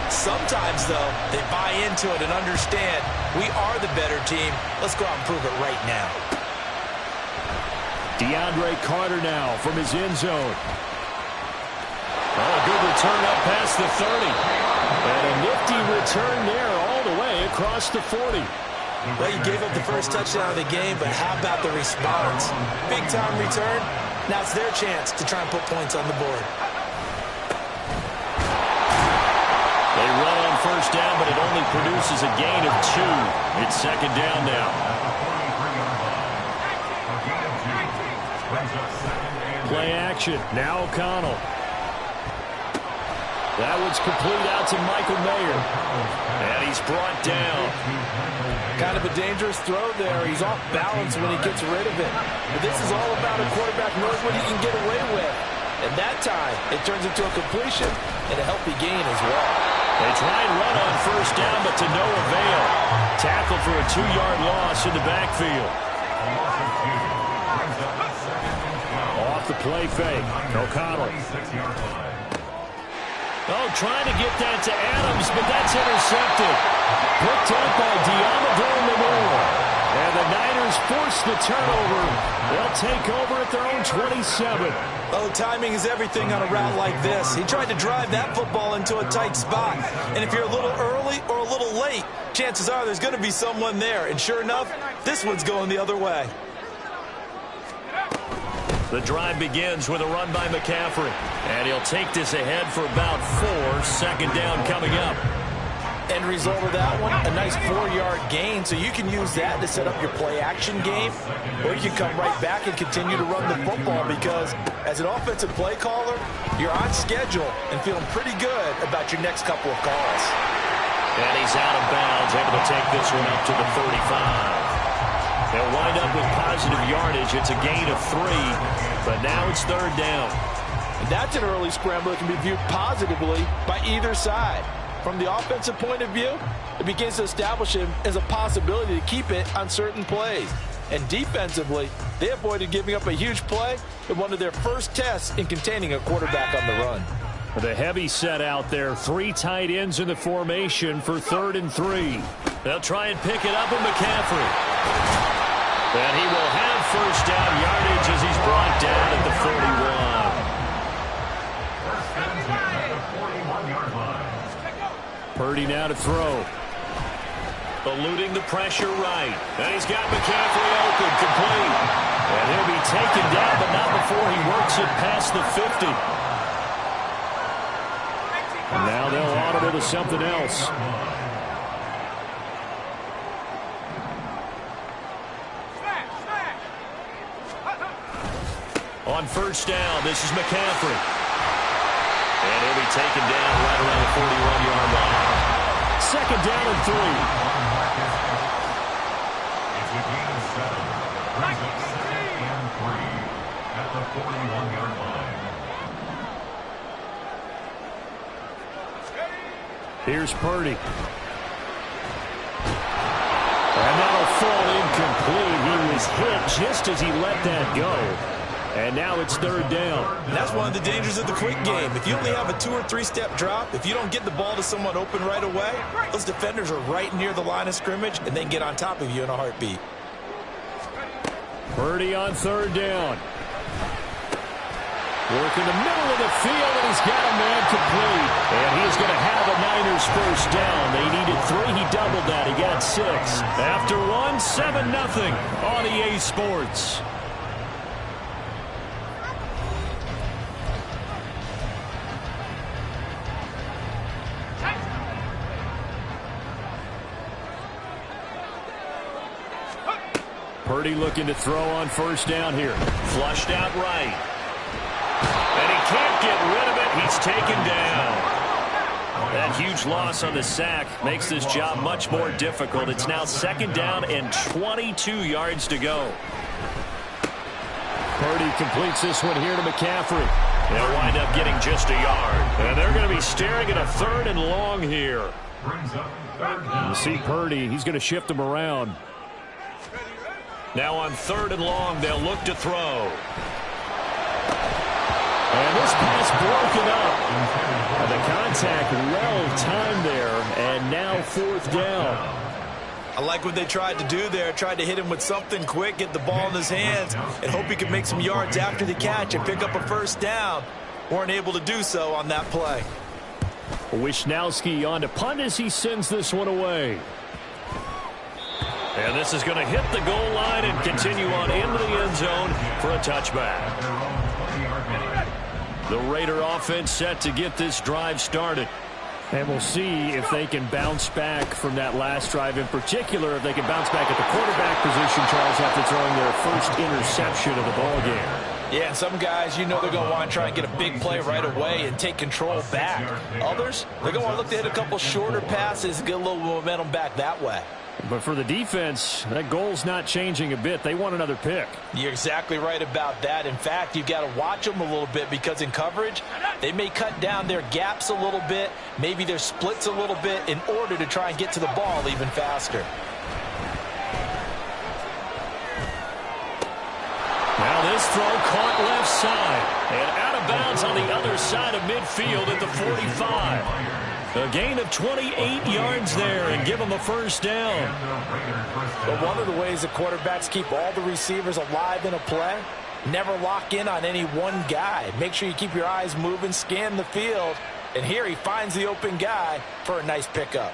Sometimes, though, they buy into it and understand we are the better team. Let's go out and prove it right now. DeAndre Carter now from his end zone. Oh, a good return up past the 30. And a nifty return there all the way across the 40. Well, you gave up the first touchdown of the game, but how about the response? Big-time return. Now it's their chance to try and put points on the board. They run on 1st down, but it only produces a gain of 2. It's 2nd down now. Play action. Now O'Connell. That one's complete out to Michael Mayer. And he's brought down. Kind of a dangerous throw there. He's off balance when he gets rid of it. But this is all about a quarterback knows what he can get away with. And that time, it turns into a completion and a healthy gain as well. They try and run on 1st down, but to no avail. Tackled for a 2-yard loss in the backfield. Off the play fake. O'Connell. Oh, trying to get that to Adams, but that's intercepted. Picked up by Deommodore Lenoir. And the Niners force the turnover. They'll take over at their own 27. Oh, timing is everything on a route like this. He tried to drive that football into a tight spot. And if you're a little early or a little late, chances are there's going to be someone there. And sure enough, this one's going the other way. The drive begins with a run by McCaffrey. And he'll take this ahead for about 4. 2nd down coming up. End result of that one, a nice 4-yard gain. So you can use that to set up your play-action game. Or you can come right back and continue to run the football because as an offensive play caller, you're on schedule and feeling pretty good about your next couple of calls. And he's out of bounds, able to take this one up to the 35. They'll wind up with positive yardage. It's a gain of 3, but now it's 3rd down. And that's an early scramble that can be viewed positively by either side. From the offensive point of view, it begins to establish him as a possibility to keep it on certain plays. And defensively, they avoided giving up a huge play in one of their first tests in containing a quarterback on the run. The heavy set out there. 3 tight ends in the formation for 3rd and 3. They'll try and pick it up with McCaffrey. And he will have 1st down yardage as he's brought down at the 41. Purdy now to throw. Eluding the pressure right. And he's got McCaffrey open, complete. And he'll be taken down, but not before he works it past the 50. And now they'll audible to something else. On 1st down, this is McCaffrey. And he'll be taken down right around the 41-yard line. second down and 3. It's a gain of 7. Brings up 2nd and 3 at the 41-yard line. Here's Purdy. And that'll fall incomplete. He was hit just as he let that go. And now it's 3rd down. And that's one of the dangers of the quick game. If you only have a 2- or 3-step drop, if you don't get the ball to someone open right away, those defenders are right near the line of scrimmage, and they can get on top of you in a heartbeat. Purdy on 3rd down. Working the middle of the field, and he's got a man complete. And he's going to have a Niners first down. They needed 3. He doubled that. He got 6. After 1, 7-0 on EA Sports. Purdy looking to throw on first down here. Flushed out right. And he can't get rid of it. He's taken down. That huge loss on the sack makes this job much more difficult. It's now 2nd down and 22 yards to go. Purdy completes this one here to McCaffrey. They'll wind up getting just a yard. And they're going to be staring at a 3rd and long here. Brings up 3rd down. You see Purdy, he's going to shift him around. Now on 3rd and long, they'll look to throw. And this pass broken up. And the contact well timed there, and now 4th down. I like what they tried to do there. Tried to hit him with something quick, get the ball in his hands, and hope he could make some yards after the catch and pick up a first down. Weren't able to do so on that play. Wisnowski on to punt as he sends this one away. And this is going to hit the goal line and continue on into the end zone for a touchback. The Raider offense set to get this drive started. And we'll see if they can bounce back from that last drive. In particular, if they can bounce back at the quarterback position, Charles, after throwing their first interception of the ball game. Yeah, some guys, you know they're going to want to try and get a big play right away and take control back. Others, they're going to want to look to hit a couple shorter passes and get a little momentum back that way. But for the defense, that goal's not changing a bit. They want another pick. You're exactly right about that. In fact, you've got to watch them a little bit because in coverage, they may cut down their gaps a little bit, maybe their splits a little bit in order to try and get to the ball even faster. Now this throw caught left side and out of bounds on the other side of midfield at the 45. A gain of 28 yards there and give them a first down. But one of the ways the quarterbacks keep all the receivers alive in a play, never lock in on any one guy. Make sure you keep your eyes moving, scan the field, and here he finds the open guy for a nice pickup.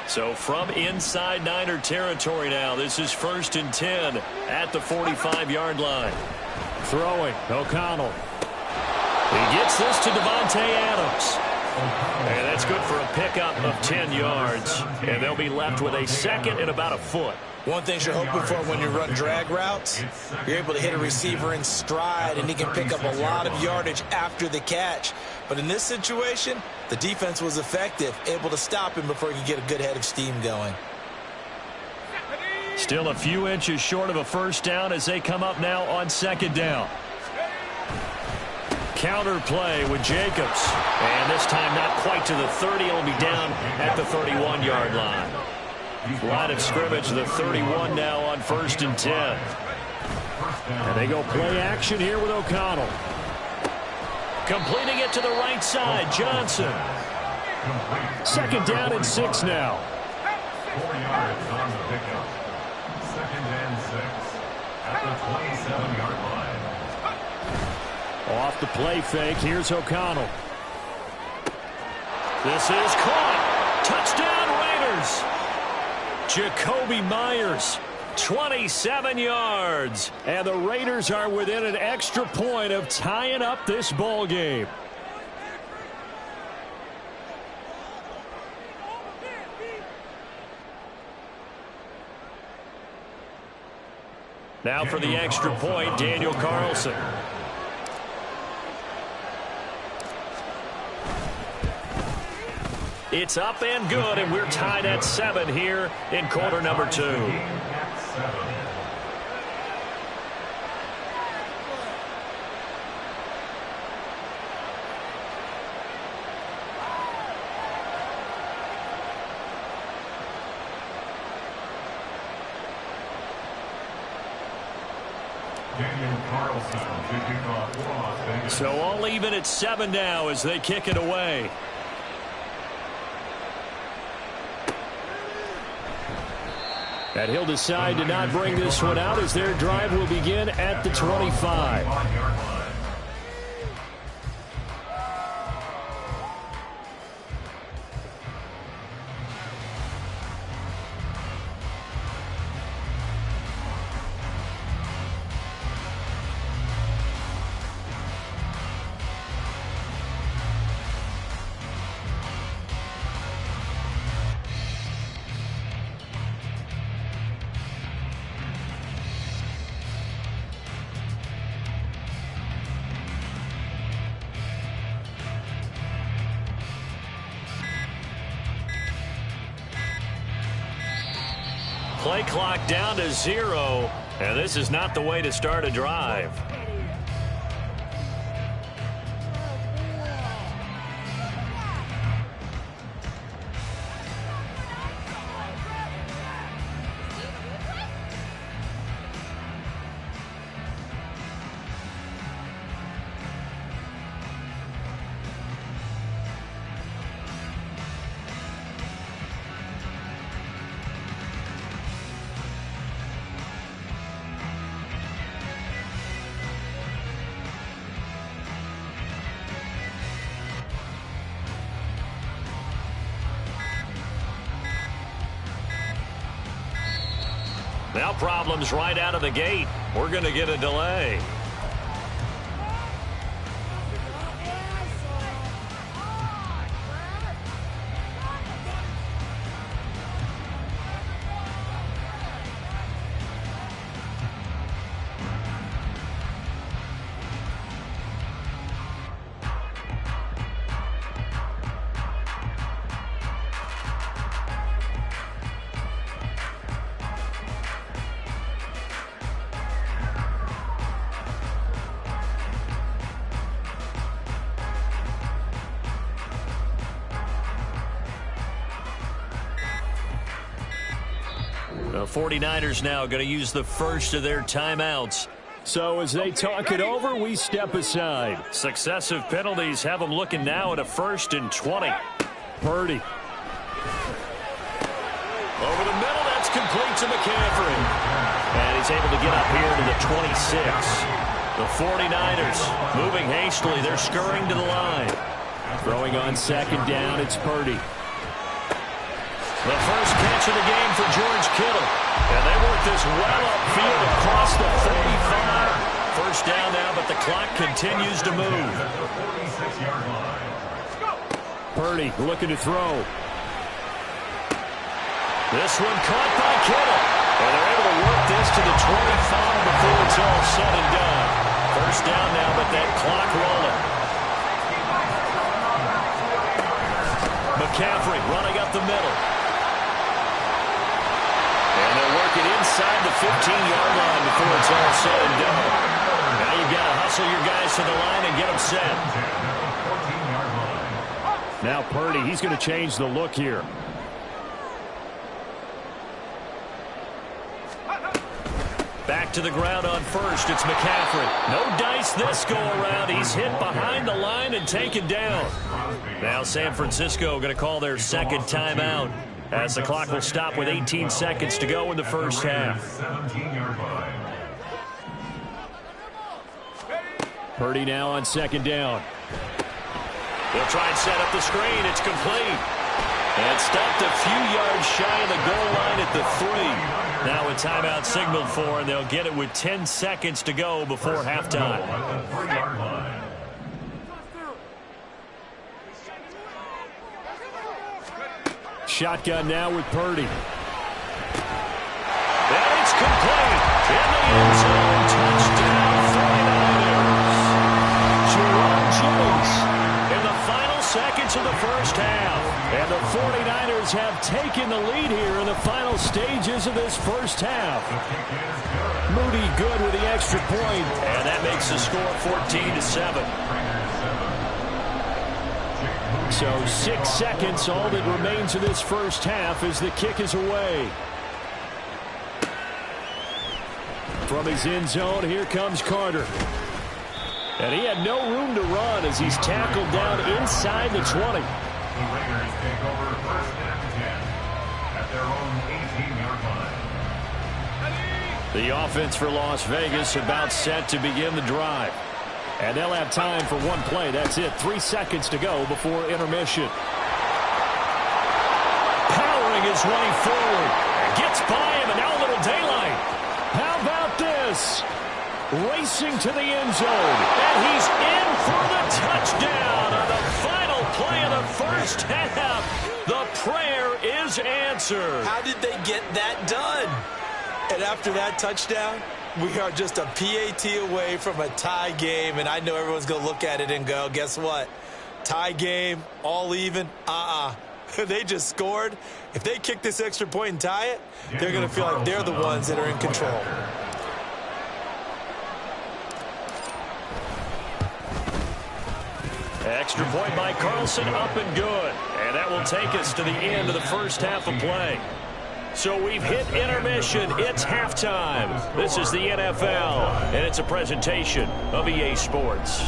So from inside Niner territory now, this is 1st and 10 at the 45-yard line. Throwing, O'Connell. He gets this to Devontae Adams. And that's good for a pickup of 10 yards. And they'll be left with a 2nd and about a foot. One thing you're hoping for when you run drag routes, you're able to hit a receiver in stride, and he can pick up a lot of yardage after the catch. But in this situation, the defense was effective, able to stop him before he could get a good head of steam going. Still a few inches short of a first down as they come up now on 2nd down. Counter play with Jacobs. And this time not quite to the 30. It'll be down at the 31-yard line. Line of scrimmage, the 31 now on 1st and 10. And they go play action here with O'Connell. Completing it to the right side, Johnson. 2nd down and 6 now. 4 yards on the pickup. 2nd and 6 at the 27-yard line. Off the play fake, here's O'Connell. This is caught. Touchdown Raiders. Jacoby Myers, 27 yards. And the Raiders are within an extra point of tying up this ball game. Now for the extra point, Daniel Carlson. It's up and good, and we're tied at 7 here in quarter number 2. So all even at 7 now as they kick it away. And he'll decide to not bring this one out as their drive will begin at the 25. Play clock down to 0, and this is not the way to start a drive. Now problems right out of the gate. We're going to get a delay. The 49ers now going to use the first of their timeouts. So as they talk it over, we step aside. Successive penalties have them looking now at a 1st and 20. Purdy. Over the middle, that's complete to McCaffrey. And he's able to get up here to the 26. The 49ers moving hastily. They're scurrying to the line. Throwing on 2nd down, it's Purdy. The first catch of the game for George Kittle. And they work this well upfield across the 45. First down now, but the clock continues to move. Purdy looking to throw. This one caught by Kittle. And they're able to work this to the 25 before it's all said and done. First down now, but that clock rolling. McCaffrey running up the middle. And they'll work it inside the 15-yard line before it's all said and done. Now you've got to hustle your guys to the line and get them set. Now Purdy, he's going to change the look here. Back to the ground on first. It's McCaffrey. No dice this go around. He's hit behind the line and taken down. Now San Francisco going to call their second timeout, as the clock will stop with 18 seconds to go in the first half. Purdy now on 2nd down. They'll try and set up the screen. It's complete. And stopped a few yards shy of the goal line at the 3. Now a timeout signaled for, and they'll get it with 10 seconds to go before halftime. Shotgun now with Purdy. And it's complete. In the end zone. Touchdown, 49ers. Jerome Jones in the final seconds of the first half. And the 49ers have taken the lead here in the final stages of this first half. Moody good with the extra point. And that makes the score 14-7. So 6 seconds, all that remains of this first half as the kick is away. From his end zone, here comes Carter. And he had no room to run as he's tackled down inside the 20. The Raiders take over first and 10 at their own 18-yard line. The offense for Las Vegas about set to begin the drive. And they'll have time for one play. That's it. 3 seconds to go before intermission. Powering his way forward. Gets by him, and now a little daylight. How about this? Racing to the end zone. And he's in for the touchdown on the final play of the first half. The prayer is answered. How did they get that done? And after that touchdown, we are just a PAT away from a tie game. And I know everyone's going to look at it and go, guess what? Tie game, all even? They just scored. If they kick this extra point and tie it, they're going to feel like they're the ones that are in control. Extra point by Carlson, up and good. And that will take us to the end of the first half of play. So we've hit intermission. It's halftime. This is the NFL, and it's a presentation of EA Sports.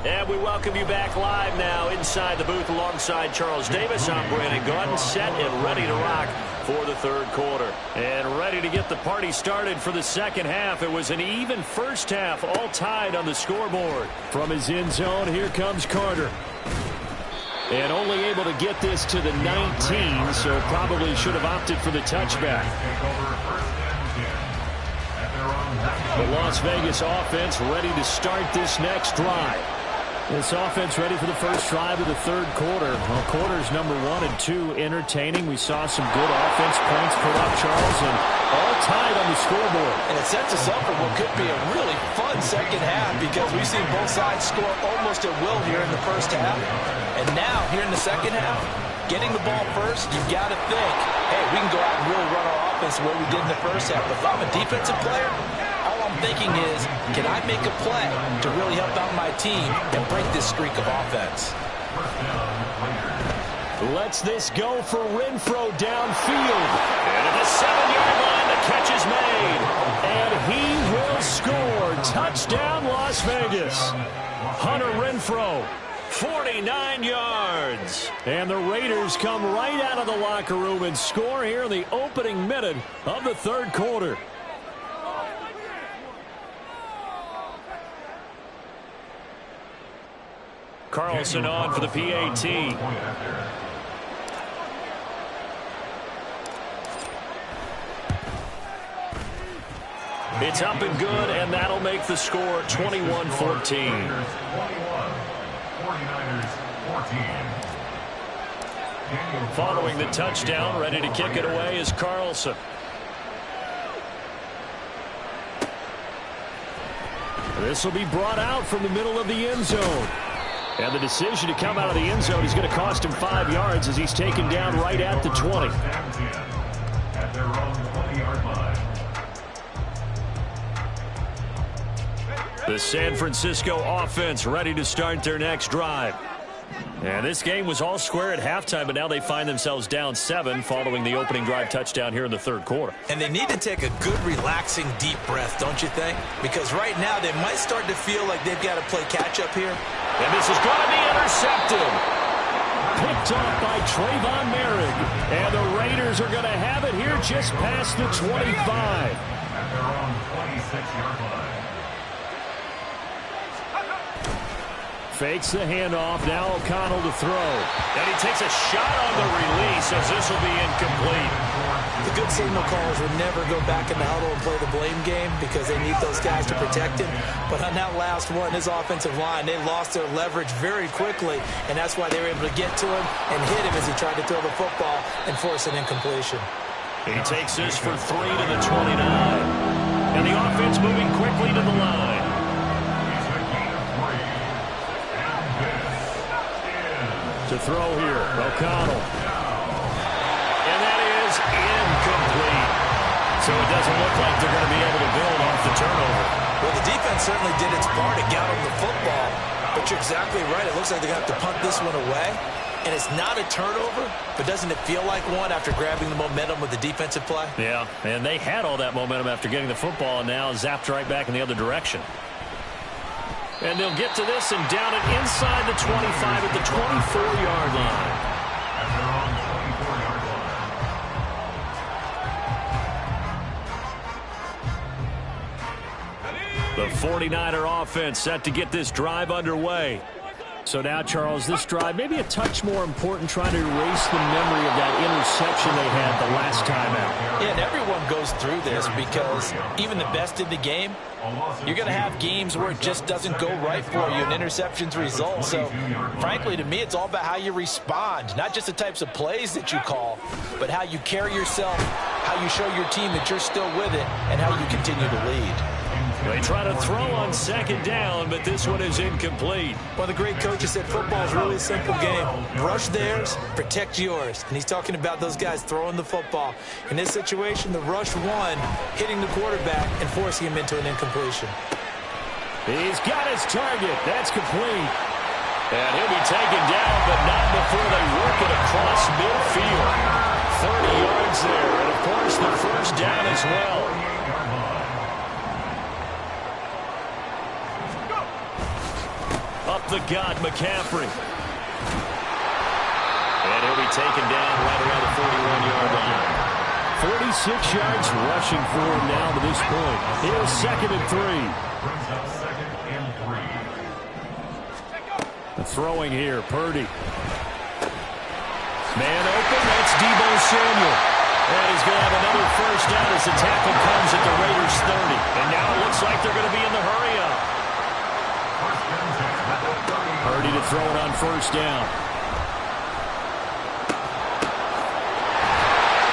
And we welcome you back live now inside the booth alongside Charles Davis. I'm Brandon Gaudin, set and ready to rock for the third quarter. And ready to get the party started for the second half. It was an even first half, all tied on the scoreboard. From his end zone, here comes Carter. And only able to get this to the 19, so probably should have opted for the touchback. The Las Vegas offense ready to start this next drive. This offense ready for the first drive of the third quarter. Well, quarters number 1 and 2 entertaining. We saw some good offense points put up, Charles, and all tied on the scoreboard. And it sets us up for what could be a really fun second half because we've seen both sides score almost at will here in the first half. And now, here in the second half, getting the ball first, you've got to think, hey, we can go out and really run our offense the way we did in the first half. But if I'm a defensive player, all I'm thinking is, can I make a play to really help out my team and break this streak of offense? Lets this go for Renfrow downfield. And at the 7-yard line, the catch is made. And he will score. Touchdown, Las Vegas. Hunter Renfrow, 49 yards. And the Raiders come right out of the locker room and score here in the opening minute of the third quarter. Carlson on for the PAT. It's up and good, and that'll make the score 21-14. Following the touchdown, ready to kick it away is Carlson. This will be brought out from the middle of the end zone. And the decision to come out of the end zone is going to cost him 5 yards as he's taken down right at the 20. At their own 20-yard line. The San Francisco offense ready to start their next drive. And this game was all square at halftime, but now they find themselves down 7 following the opening drive touchdown here in the third quarter. And they need to take a good, relaxing, deep breath, don't you think? Because right now they might start to feel like they've got to play catch-up here. And this is going to be intercepted. Picked off by Trayvon Merrick. And the Raiders are going to have it here just past the 25. At their own 26-yard line. Fakes the handoff. Now O'Connell to throw. And he takes a shot on the release as this will be incomplete. The good signal callers would never go back in the huddle and play the blame game because they need those guys to protect him. But on that last one, his offensive line, they lost their leverage very quickly, and that's why they were able to get to him and hit him as he tried to throw the football and force an incompletion. He takes this for 3 to the 29. And the offense moving quickly to the line. throw here. O'Connell. And that is incomplete. So it doesn't look like they're going to be able to build off the turnover. Well, the defense certainly did its part to get them the football. But you're exactly right. It looks like they're going to have to punt this one away. And it's not a turnover, but doesn't it feel like one after grabbing the momentum with the defensive play? Yeah, and they had all that momentum after getting the football and now zapped right back in the other direction. And they'll get to this and down it inside the 25 at the 24-yard line. The 49er offense set to get this drive underway. So now, Charles, this drive maybe a touch more important, trying to erase the memory of that interception they had the last time out. Yeah, and everyone goes through this because even the best in the game, you're going to have games where it just doesn't go right for you, and interceptions result. So, frankly, to me, it's all about how you respond, not just the types of plays that you call, but how you carry yourself, how you show your team that you're still with it, and how you continue to lead. They try to throw on second down, but this one is incomplete. Well, the great coach has said football is really a simple game. Rush theirs, protect yours. And he's talking about those guys throwing the football. In this situation, the rush one, hitting the quarterback and forcing him into an incompletion. He's got his target. That's complete. And he'll be taken down, but not before they work it across midfield. 30 yards there, and, of course, the first down as well. Up the gut, McCaffrey. And he'll be taken down right around the 41-yard line. 46 yards rushing for him now to this point. Here's 2nd and 3. Brings up 2nd and 3. The throwing here, Purdy. Man open, that's Deebo Samuel. And he's going to have another first down as the tackle comes at the Raiders' 30. And now it looks like they're going to be in the hurry-up. Purdy to throw it on first down.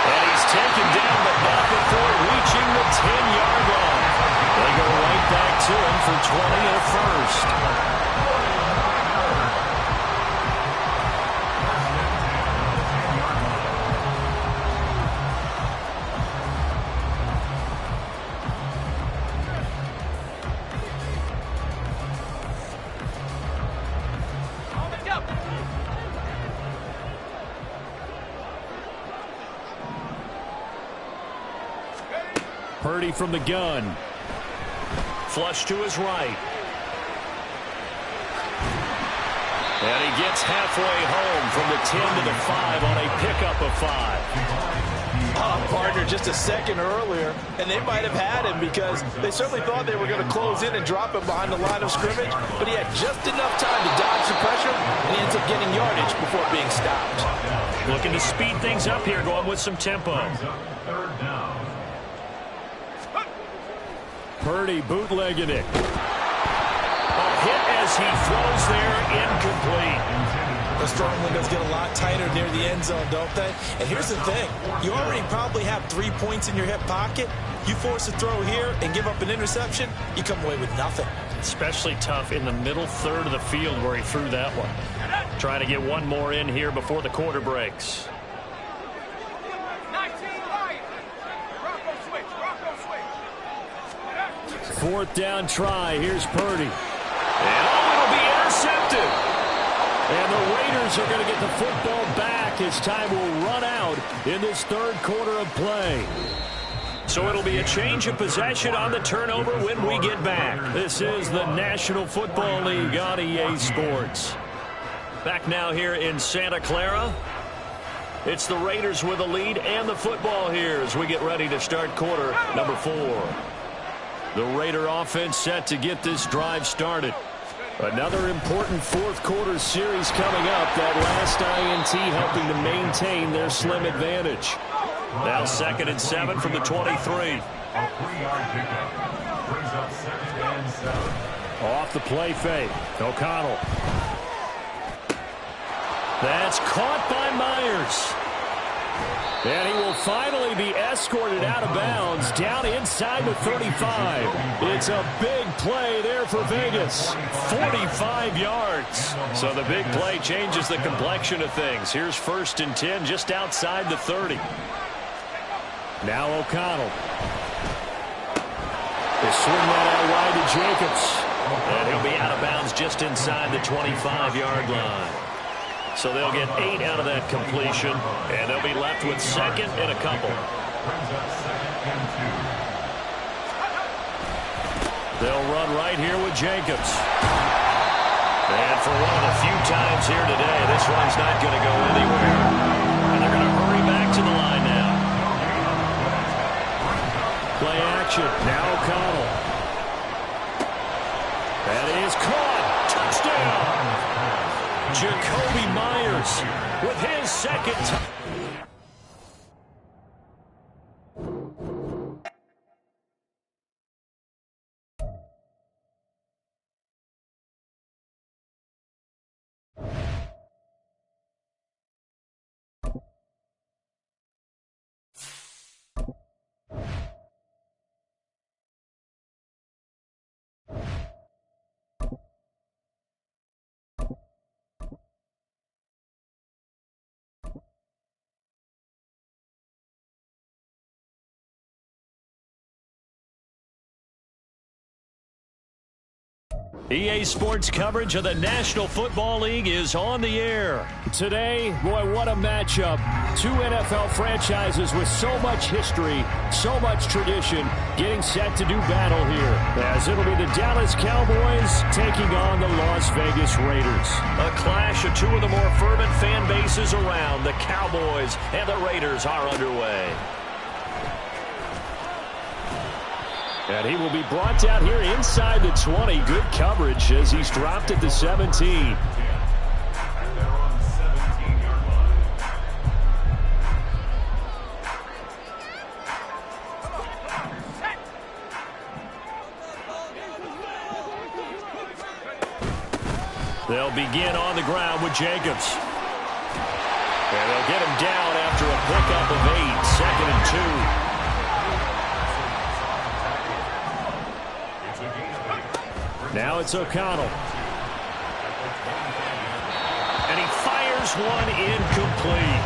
And he's taken down, but not before reaching the 10-yard line. They go right back to him for 20 and a first. Purdy from the gun. Flush to his right. And he gets halfway home from the 10 to the 5 on a pickup of 5. Partner just a second earlier, and they might have had him because they certainly thought they were going to close in and drop him behind the line of scrimmage, but he had just enough time to dodge the pressure, and he ends up getting yardage before being stopped. Looking to speed things up here, going with some tempo. Purdy bootlegging it. A hit as he throws there, incomplete. Those throwing windows get a lot tighter near the end zone, don't they? And here's the thing. You already probably have 3 points in your hip pocket. You force a throw here and give up an interception, you come away with nothing. Especially tough in the middle third of the field where he threw that one. Trying to get one more in here before the quarter breaks. Fourth down try. Here's Purdy. And it'll be intercepted. And the Raiders are going to get the football back as time will run out in this third quarter of play. So it'll be a change of possession on the turnover when we get back. This is the National Football League on EA Sports. Back now here in Santa Clara. It's the Raiders with the lead and the football here as we get ready to start quarter number 4. The Raider offense set to get this drive started. Another important fourth quarter series coming up. That last INT helping to maintain their slim advantage. Now 2nd and 7 from the 23. A 3-yard pickup. Brings up 2nd and 7. Off the play fake. O'Connell. That's caught by Myers. And he will finally be escorted out of bounds down inside the 35. It's a big play there for Vegas. 45 yards. So the big play changes the complexion of things. Here's 1st and 10 just outside the 30. Now O'Connell. They swing that out wide to Jacobs. And he'll be out of bounds just inside the 25-yard line. So they'll get 8 out of that completion, and they'll be left with 2nd and a couple. They'll run right here with Jacobs. And for one of the few times here today, this one's not going to go anywhere. And they're going to hurry back to the line now. Play action. Now O'Connell. That is caught. Touchdown. Jacoby Myers with his 2nd. EA Sports coverage of the National Football League is on the air. Today, boy, what a matchup. 2 NFL franchises with so much history, so much tradition, getting set to do battle here. As it'll be the Dallas Cowboys taking on the Las Vegas Raiders. A clash of 2 of the more fervent fan bases around. The Cowboys and the Raiders are underway. And he will be brought down here inside the 20. Good coverage as he's dropped at the 17. They'll begin on the ground with Jacobs. And they'll get him down after a pickup of 8. 2nd and 2. Now it's O'Connell. And he fires one incomplete.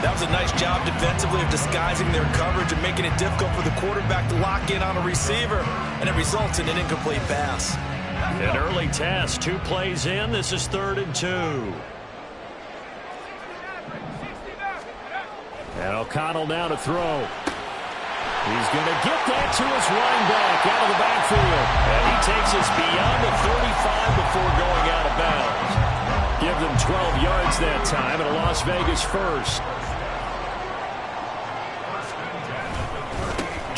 That was a nice job defensively of disguising their coverage and making it difficult for the quarterback to lock in on a receiver. And it results in an incomplete pass. An early test. 2 plays in. This is 3rd and 2. And O'Connell now to throw. He's going to get that to his running back out of the backfield. And he takes us beyond the 35 before going out of bounds. Give them 12 yards that time and a Las Vegas first.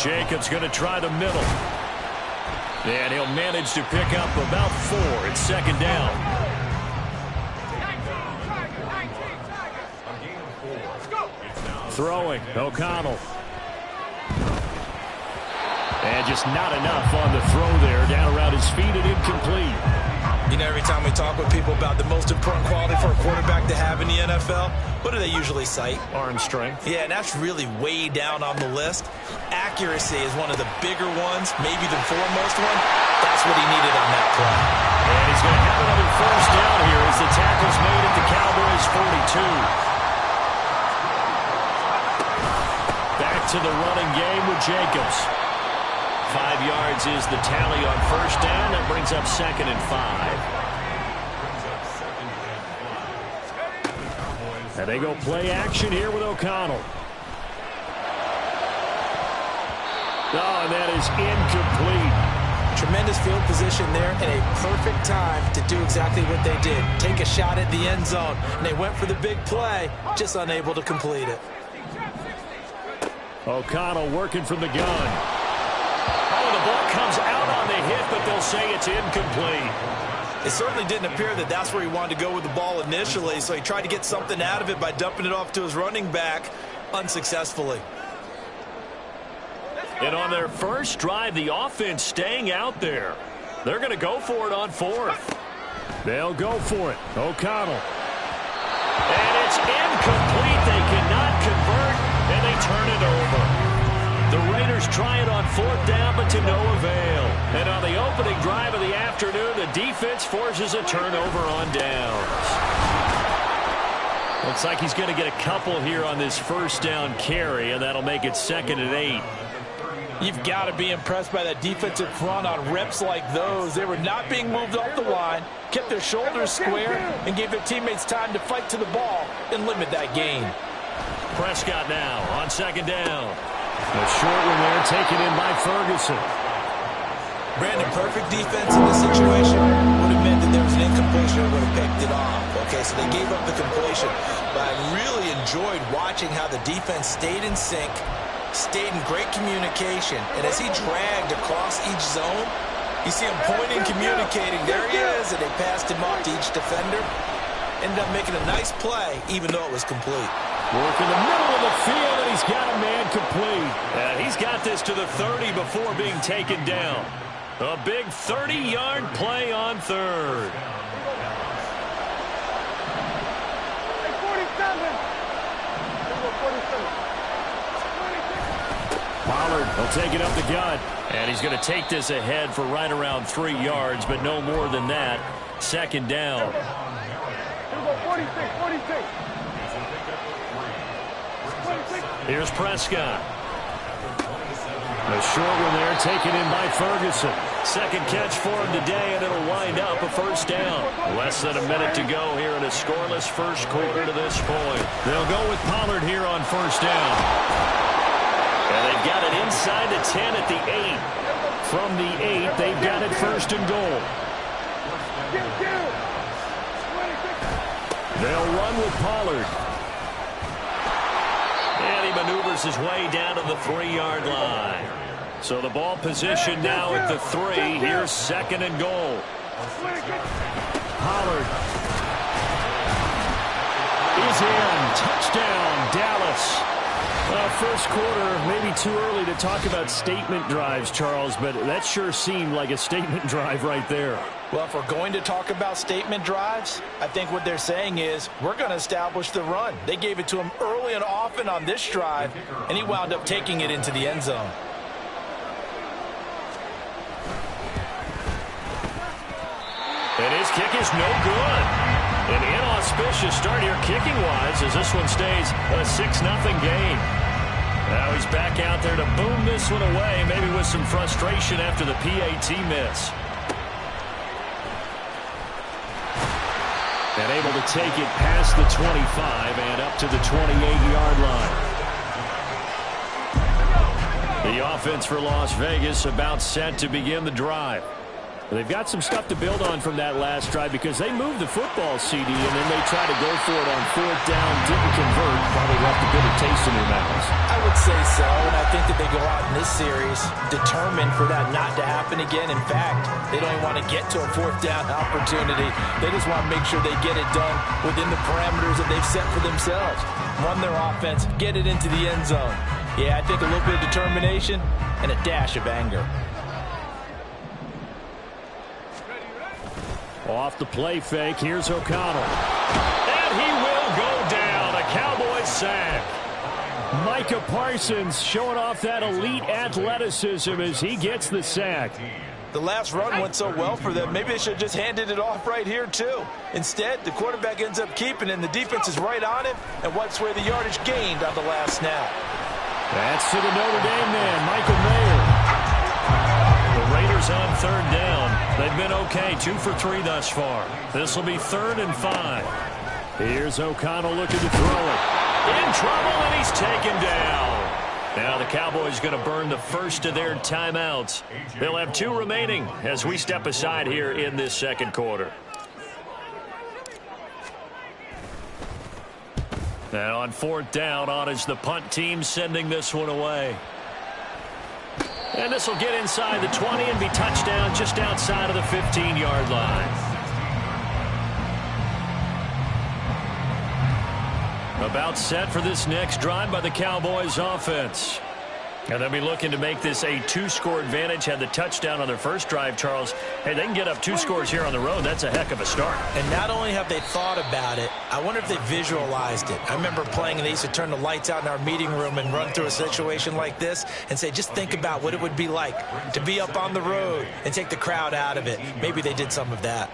Jacobs going to try the middle. And he'll manage to pick up about 4. It's 2nd down. Throwing, O'Connell. And just not enough on the throw there. Down around his feet and incomplete. You know, every time we talk with people about the most important quality for a quarterback to have in the NFL, what do they usually cite? Arm strength. Yeah, and that's really way down on the list. Accuracy is one of the bigger ones, maybe the foremost one. That's what he needed on that play. And he's going to have another 1st down here as the tackle's made at the Cowboys' 42. Back to the running game with Jacobs. 5 yards is the tally on 1st down. That brings up 2nd and 5. And they go play action here with O'Connell. Oh, and that is incomplete. Tremendous field position there and a perfect time to do exactly what they did. Take a shot at the end zone. And they went for the big play, just unable to complete it. O'Connell working from the gun. Oh, the ball comes out on the hit, but they'll say it's incomplete. It certainly didn't appear that that's where he wanted to go with the ball initially, so he tried to get something out of it by dumping it off to his running back unsuccessfully. And on their first drive, the offense staying out there. They're going to go for it on 4th. They'll go for it. O'Connell. And it's incomplete. They cannot convert, and they turn it over. try it on 4th down, but to no avail. And on the opening drive of the afternoon, the defense forces a turnover on downs. Looks like he's going to get a couple here on this 1st down carry, and that'll make it 2nd and 8. You've got to be impressed by that defensive front on reps like those. They were not being moved off the line, kept their shoulders square, and gave their teammates time to fight to the ball and limit that gain. Prescott now on 2nd down. A short one there taken in by Ferguson. Brandon, perfect defense in this situation would have meant that there was an incompletion and would have picked it off. Okay, so they gave up the completion. But I really enjoyed watching how the defense stayed in sync, stayed in great communication. And as he dragged across each zone, you see him pointing, communicating. There he is, and they passed him off to each defender. Ended up making a nice play, even though it was complete. Work in the middle of the field, and he's got a man complete. He's got this to the 30 before being taken down. A big 30-yard play on 3rd. Pollard will take it up the gut. And he's going to take this ahead for right around 3 yards, but no more than that. 2nd down. 46. Here's Prescott. A short one there taken in by Ferguson. 2nd catch for him today, and it'll wind up a 1st down. Less than a minute to go here in a scoreless 1st quarter to this point. They'll go with Pollard here on 1st down. And they've got it inside the 10 at the 8. From the 8, they've got it 1st and goal. They'll run with Pollard. And he maneuvers his way down to the 3-yard line. So the ball position now at the 3. Here's 2nd and goal. Pollard is in. Touchdown, Dallas. First quarter, maybe too early to talk about statement drives, Charles, but that sure seemed like a statement drive right there. Well, if we're going to talk about statement drives, I think what they're saying is we're going to establish the run. They gave it to him early and often on this drive, and he wound up taking it into the end zone. And his kick is no good. An inauspicious start here kicking-wise as this one stays a 6-0 game. Now he's back out there to boom this one away, maybe with some frustration after the PAT miss. And able to take it past the 25 and up to the 28-yard line. The offense for Las Vegas about set to begin the drive. They've got some stuff to build on from that last drive because they moved the football, CD, and then they tried to go for it on 4th down, didn't convert, probably left a bitter taste in their mouths. I would say so, and I think that they go out in this series determined for that not to happen again. In fact, they don't even want to get to a 4th down opportunity. They just want to make sure they get it done within the parameters that they've set for themselves. Run their offense, get it into the end zone. Yeah, I think a little bit of determination and a dash of anger. Off the play fake, here's O'Connell. And he will go down. A Cowboys sack. Micah Parsons showing off that elite athleticism as he gets the sack. The last run went so well for them, maybe they should have just handed it off right here, too. Instead, the quarterback ends up keeping it, and the defense is right on him and wipes away the yardage gained on the last snap. That's to the Notre Dame man, Michael Mayer. The Raiders on 3rd down. They've been okay, 2 for 3 thus far. This will be 3rd and 5. Here's O'Connell looking to throw it. In trouble, and he's taken down. Now the Cowboys going to burn the first of their timeouts. They'll have 2 remaining as we step aside here in this 2nd quarter. Now on 4th down, on is the punt team sending this one away. And this will get inside the 20 and be touchdown just outside of the 15-yard line. About set for this next drive by the Cowboys offense. And they'll be looking to make this a 2-score advantage. Had the touchdown on their first drive, Charles. Hey, they can get up 2 scores here on the road. That's a heck of a start. And not only have they thought about it, I wonder if they visualized it. I remember playing, and they used to turn the lights out in our meeting room and run through a situation like this and say, just think about what it would be like to be up on the road and take the crowd out of it. Maybe they did some of that.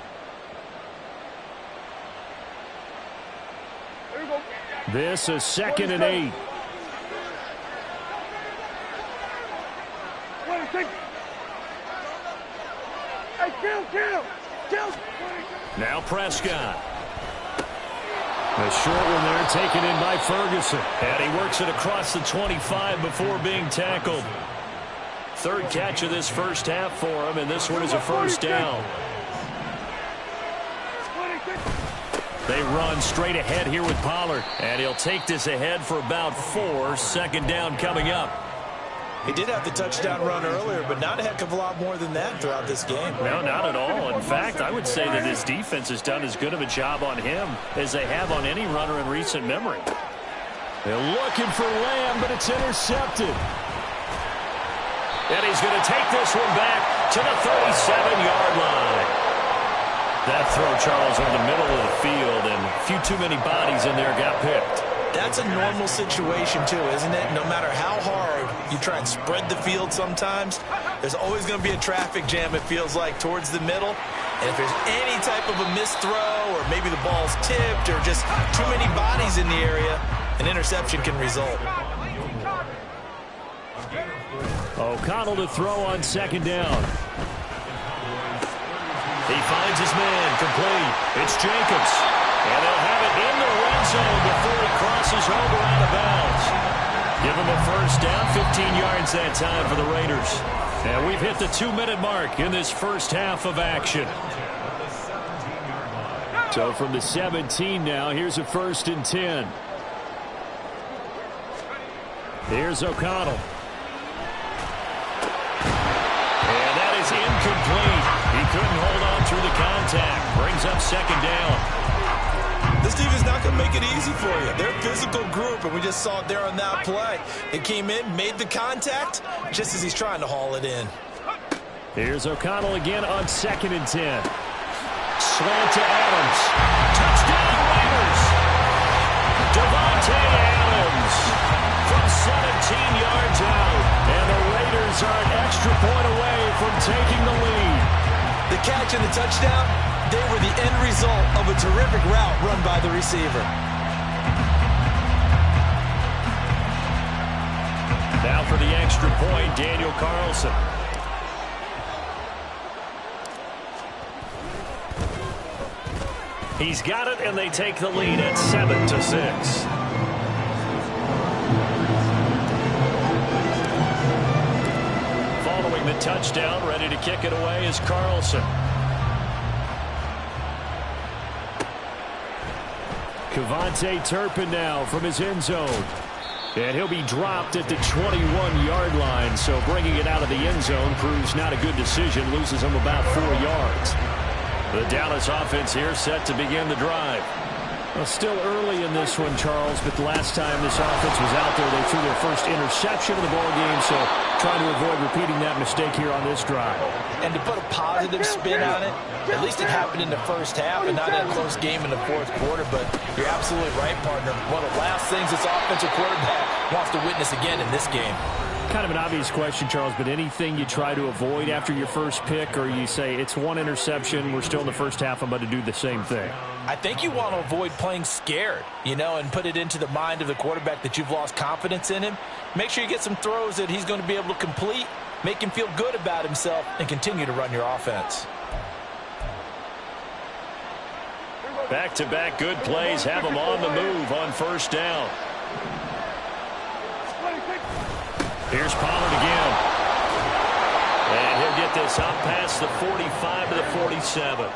This is 2nd and 8. Now Prescott. A short one there taken in by Ferguson. And he works it across the 25 before being tackled. 3rd catch of this first half for him, and this one is a first down. They run straight ahead here with Pollard. And he'll take this ahead for about 4. 2nd down coming up. He did have the touchdown run earlier, but not a heck of a lot more than that throughout this game. No, not at all. In fact, I would say that his defense has done as good of a job on him as they have on any runner in recent memory. They're looking for Lamb, but it's intercepted. And he's going to take this one back to the 37-yard line. That throw, Charles, over the middle of the field, and a few too many bodies in there got picked. That's a normal situation, too, isn't it? No matter how hard you try and spread the field sometimes, there's always going to be a traffic jam, it feels like, towards the middle. And if there's any type of a missed throw, or maybe the ball's tipped, or just too many bodies in the area, an interception can result. O'Connell to throw on 2nd down. He finds his man, complete. It's Jacobs. And they'll have it in the red zone before he crosses over out of bounds. Give him a first down, 15 yards that time for the Raiders. And we've hit the 2-minute mark in this first half of action. So from the 17 now, here's a 1st and 10. Here's O'Connell. And that is incomplete. He couldn't hold on through the contact. Brings up 2nd down. This defense is not going to make it easy for you. They're a physical group, and we just saw it there on that play. It came in, made the contact, just as he's trying to haul it in. Here's O'Connell again on 2nd and 10. Slant to Adams. Touchdown, Raiders. Devontae Adams from 17 yards out. And the Raiders are an extra point away from taking the lead. The catch and the touchdown, they were the end result of a terrific route run by the receiver. Now for the extra point, Daniel Carlson. He's got it, and they take the lead at 7-6. Following the touchdown, ready to kick it away is Carlson. KaVontae Turpin now from his end zone. And he'll be dropped at the 21-yard line, so bringing it out of the end zone proves not a good decision, loses him about 4 yards. The Dallas offense here set to begin the drive. Well, still early in this one, Charles, but the last time this offense was out there, they threw their first interception of the ballgame, so trying to avoid repeating that mistake here on this drive. And to put a positive spin on it, at least it happened in the first half and not in a close game in the fourth quarter, but you're absolutely right, partner. One of the last things this offensive quarterback wants to witness again in this game. Kind of an obvious question, Charles, but anything you try to avoid after your first pick, or you say it's one interception, we're still in the first half, I'm about to do the same thing? I think you want to avoid playing scared, and put it into the mind of the quarterback that you've lost confidence in him. Make sure you get some throws that he's going to be able to complete, make him feel good about himself, and continue to run your offense. Back-to-back good plays have him on the move on first down. Here's Pollard again. And he'll get this up past the 45 to the 47.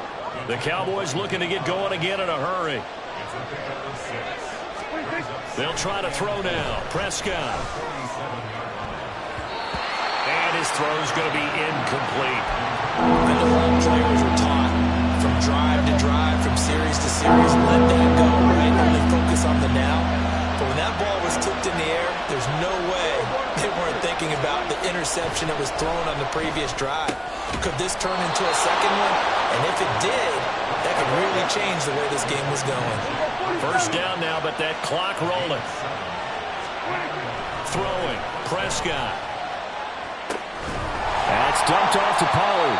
The Cowboys looking to get going again in a hurry. They'll try to throw now. Prescott. And his throw's going to be incomplete. And the ball players are taught from drive to drive, from series to series, let that go, right? Only focus on the now. But when that ball was was tipped in the air, there's no way they weren't thinking about the interception that was thrown on the previous drive. Could this turn into a second one? And if it did, that could really change the way this game was going. First down now, but that clock rolling. Throwing, Prescott. That's dumped off to Pollard.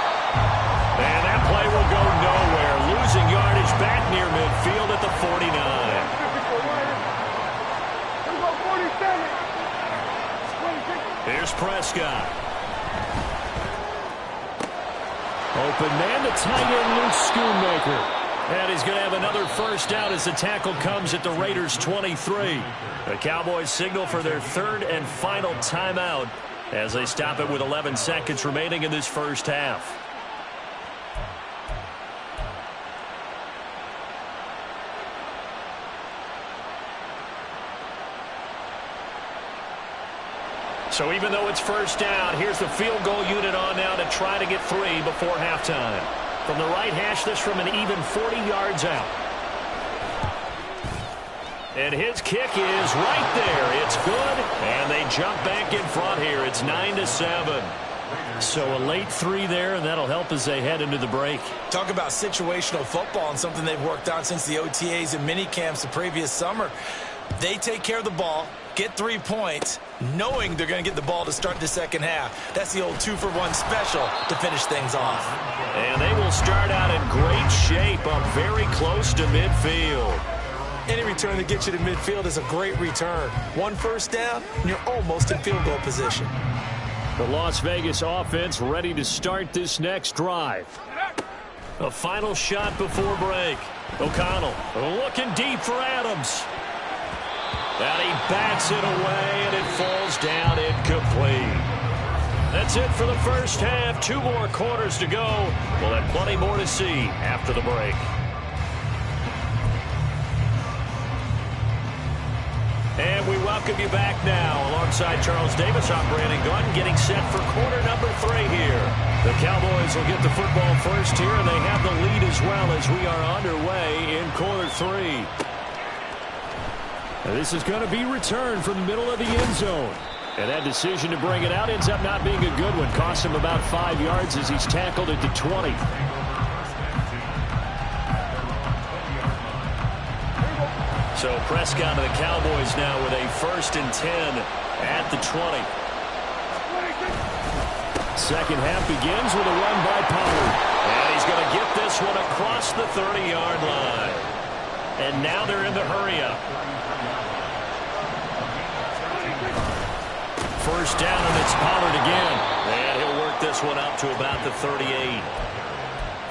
And that play will go nowhere. Losing yardage back near midfield at the 49. Here's Prescott. Open man, the tight end, Luke Schoonmaker. And he's going to have another first down as the tackle comes at the Raiders' 23. The Cowboys signal for their third and final timeout as they stop it with 11 seconds remaining in this first half. So even though it's first down, here's the field goal unit on now to try to get 3 before halftime. From the right hash, this from an even 40 yards out. And his kick is right there. It's good, and they jump back in front here. It's 9-7. So a late 3 there, and that'll help as they head into the break. Talk about situational football and something they've worked on since the OTAs and mini camps the previous summer. They take care of the ball, get 3 points, knowing they're going to get the ball to start the second half. That's the old 2-for-1 special to finish things off. And they will start out in great shape up very close to midfield. Any return that gets you to midfield is a great return. 1 first down, and you're almost in field goal position. The Las Vegas offense ready to start this next drive. A final shot before break. O'Connell looking deep for Adams. And he bats it away, and it falls down incomplete. That's it for the first half. 2 more quarters to go. We'll have plenty more to see after the break. And we welcome you back now. Alongside Charles Davis, I'm Brandon Gaudin, getting set for quarter number 3 here. The Cowboys will get the football first here, and they have the lead as well as we are underway in quarter 3. This is going to be returned from the middle of the end zone. And that decision to bring it out ends up not being a good one. Costs him about 5 yards as he's tackled at the 20. So Prescott and the Cowboys now with a 1st and 10 at the 20. Second half begins with a run by Pollard. And he's going to get this one across the 30-yard line. And now they're in the hurry-up. First down, and it's Pollard again. And he'll work this one up to about the 38.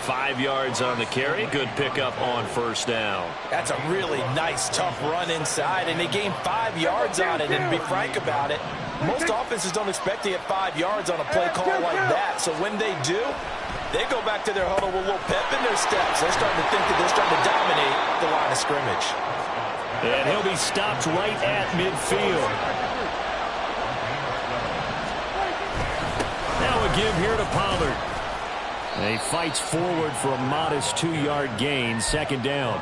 5 yards on the carry. Good pickup on first down. That's a really nice, tough run inside, and they gained 5 yards on it. And to be frank about it, most offenses don't expect to get 5 yards on a play call like that. So when they do, they go back to their huddle with a little pep in their steps. They're starting to think that they're starting to dominate the line of scrimmage. And he'll be stopped right at midfield. Now a give here to Pollard. And he fights forward for a modest 2-yard gain, second down.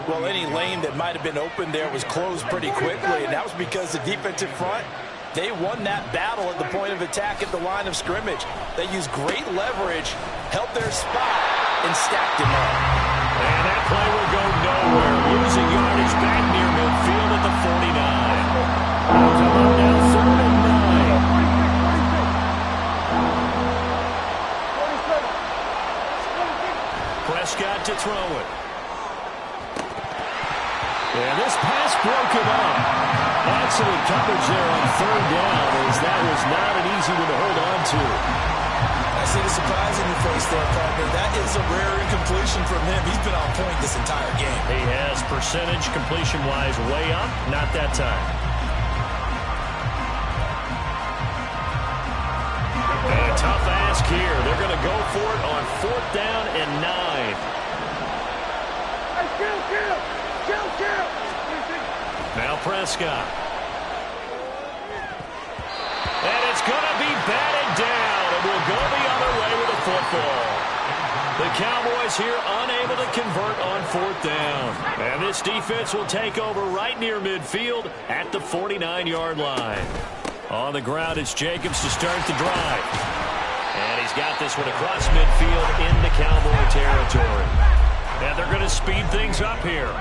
Well, any lane that might have been open there was closed pretty quickly, and that was because the defensive front, they won that battle at the point of attack at the line of scrimmage. They used great leverage, held their spot, and stacked him up. And that play will go nowhere. Losing yardage back near midfield at the 49. Now 3rd and 9. Prescott to throw it. And this pass broken up. Excellent coverage there on 3rd down, as that was not an easy one to hold on to. I see the surprise in your face there, partner. That is a rare incompletion from him. He's been on point this entire game. He has percentage completion-wise way up. Not that time. And a tough ask here. They're going to go for it on 4th down and 9. Now Prescott. And it's going to be batted down, and we'll go the other way with the football. The Cowboys Cowboys here unable to convert on 4th down. And this defense will take over right near midfield at the 49-yard line. On the ground is Jacobs to start the drive. And he's got this one across midfield into Cowboy territory. And they're going to speed things up here.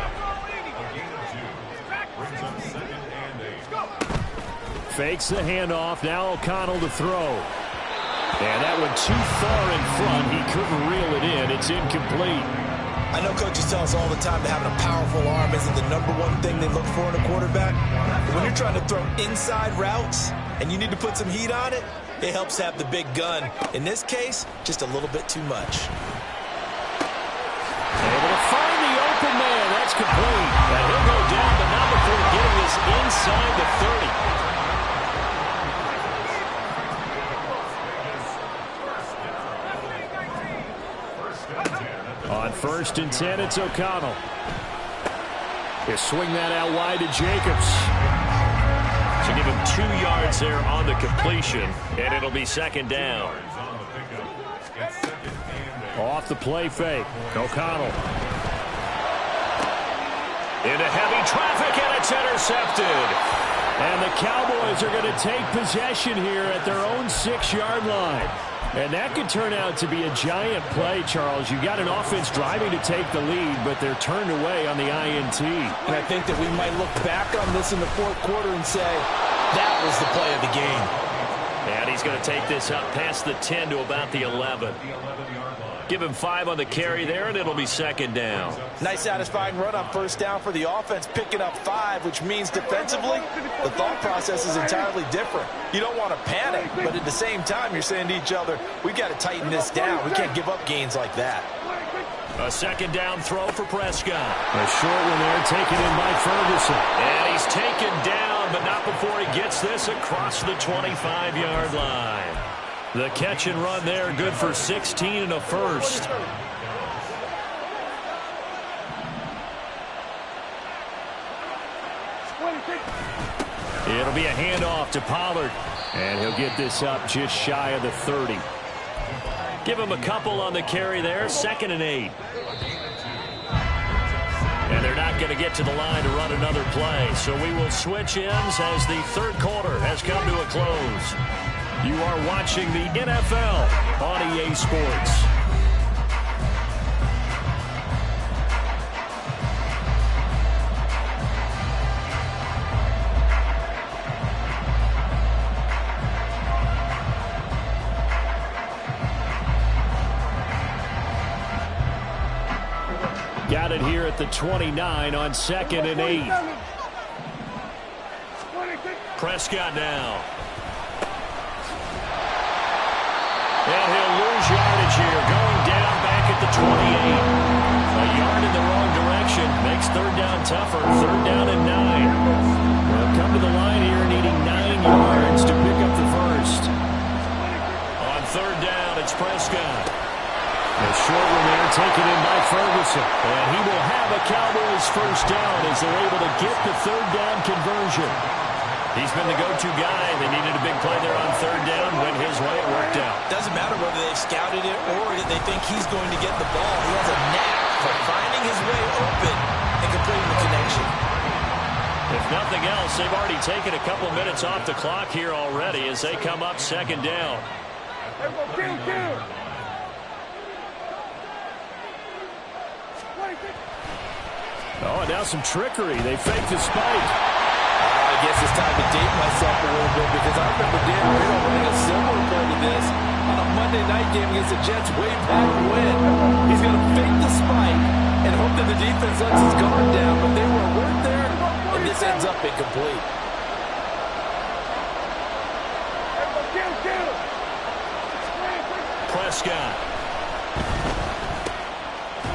Fakes the handoff. Now O'Connell to throw. And that one too far in front. He couldn't reel it in. It's incomplete. I know coaches tell us all the time that having a powerful arm isn't the #1 thing they look for in a quarterback. But when you're trying to throw inside routes and you need to put some heat on it, it helps have the big gun. In this case, just a little bit too much. Able to find the open man. That's complete. And he'll go down, but not before getting this inside the 30. On 1st and 10, it's O'Connell. He'll swing that out wide to Jacobs. So give him 2 yards there on the completion, and it'll be 2nd down. Off the play fake, O'Connell. Into heavy traffic, and it's intercepted. And the Cowboys are going to take possession here at their own 6-yard line. And that could turn out to be a giant play, Charles. You got an offense driving to take the lead, but they're turned away on the INT. And I think that we might look back on this in the 4th quarter and say, that was the play of the game. And he's going to take this up past the 10 to about the 11. Give him 5 on the carry there, and it'll be 2nd down. Nice satisfying run on 1st down for the offense, picking up 5, which means defensively, the thought process is entirely different. You don't want to panic, but at the same time, you're saying to each other, we've got to tighten this down. We can't give up gains like that. A 2nd down throw for Prescott. A short one there taken in by Ferguson. And he's taken down, but not before he gets this across the 25-yard line. The catch and run there, good for 16 and a first. It'll be a handoff to Pollard. And he'll get this up just shy of the 30. Give him a couple on the carry there, 2nd and 8. And they're not going to get to the line to run another play. So we will switch ends as the 3rd quarter has come to a close. You are watching the NFL on EA Sports. Got it here at the 29 on 2nd and 8. Prescott now. And he'll lose yardage here, going down back at the 28. A yard in the wrong direction makes 3rd down tougher. 3rd down and 9. They'll come to the line here needing 9 yards to pick up the first. On 3rd down, it's Prescott. A short one there taken in by Ferguson. And he will have a Cowboys first down as they're able to get the 3rd down conversion. He's been the go-to guy. They needed a big play there on 3rd down. Went his way. It worked out. Doesn't matter whether they've scouted it or that they think he's going to get the ball. He has a knack for finding his way open and completing the connection. If nothing else, they've already taken a couple minutes off the clock here already as they come up 2nd down. Oh, and now some trickery. They faked the spike. I guess it's time to date myself a little bit because I remember Dan Marino running a similar play to this on a Monday night game against the Jets way back when. He's going to fake the spike and hope that the defense lets his guard down, but they were at work there, and this ends up incomplete. Prescott.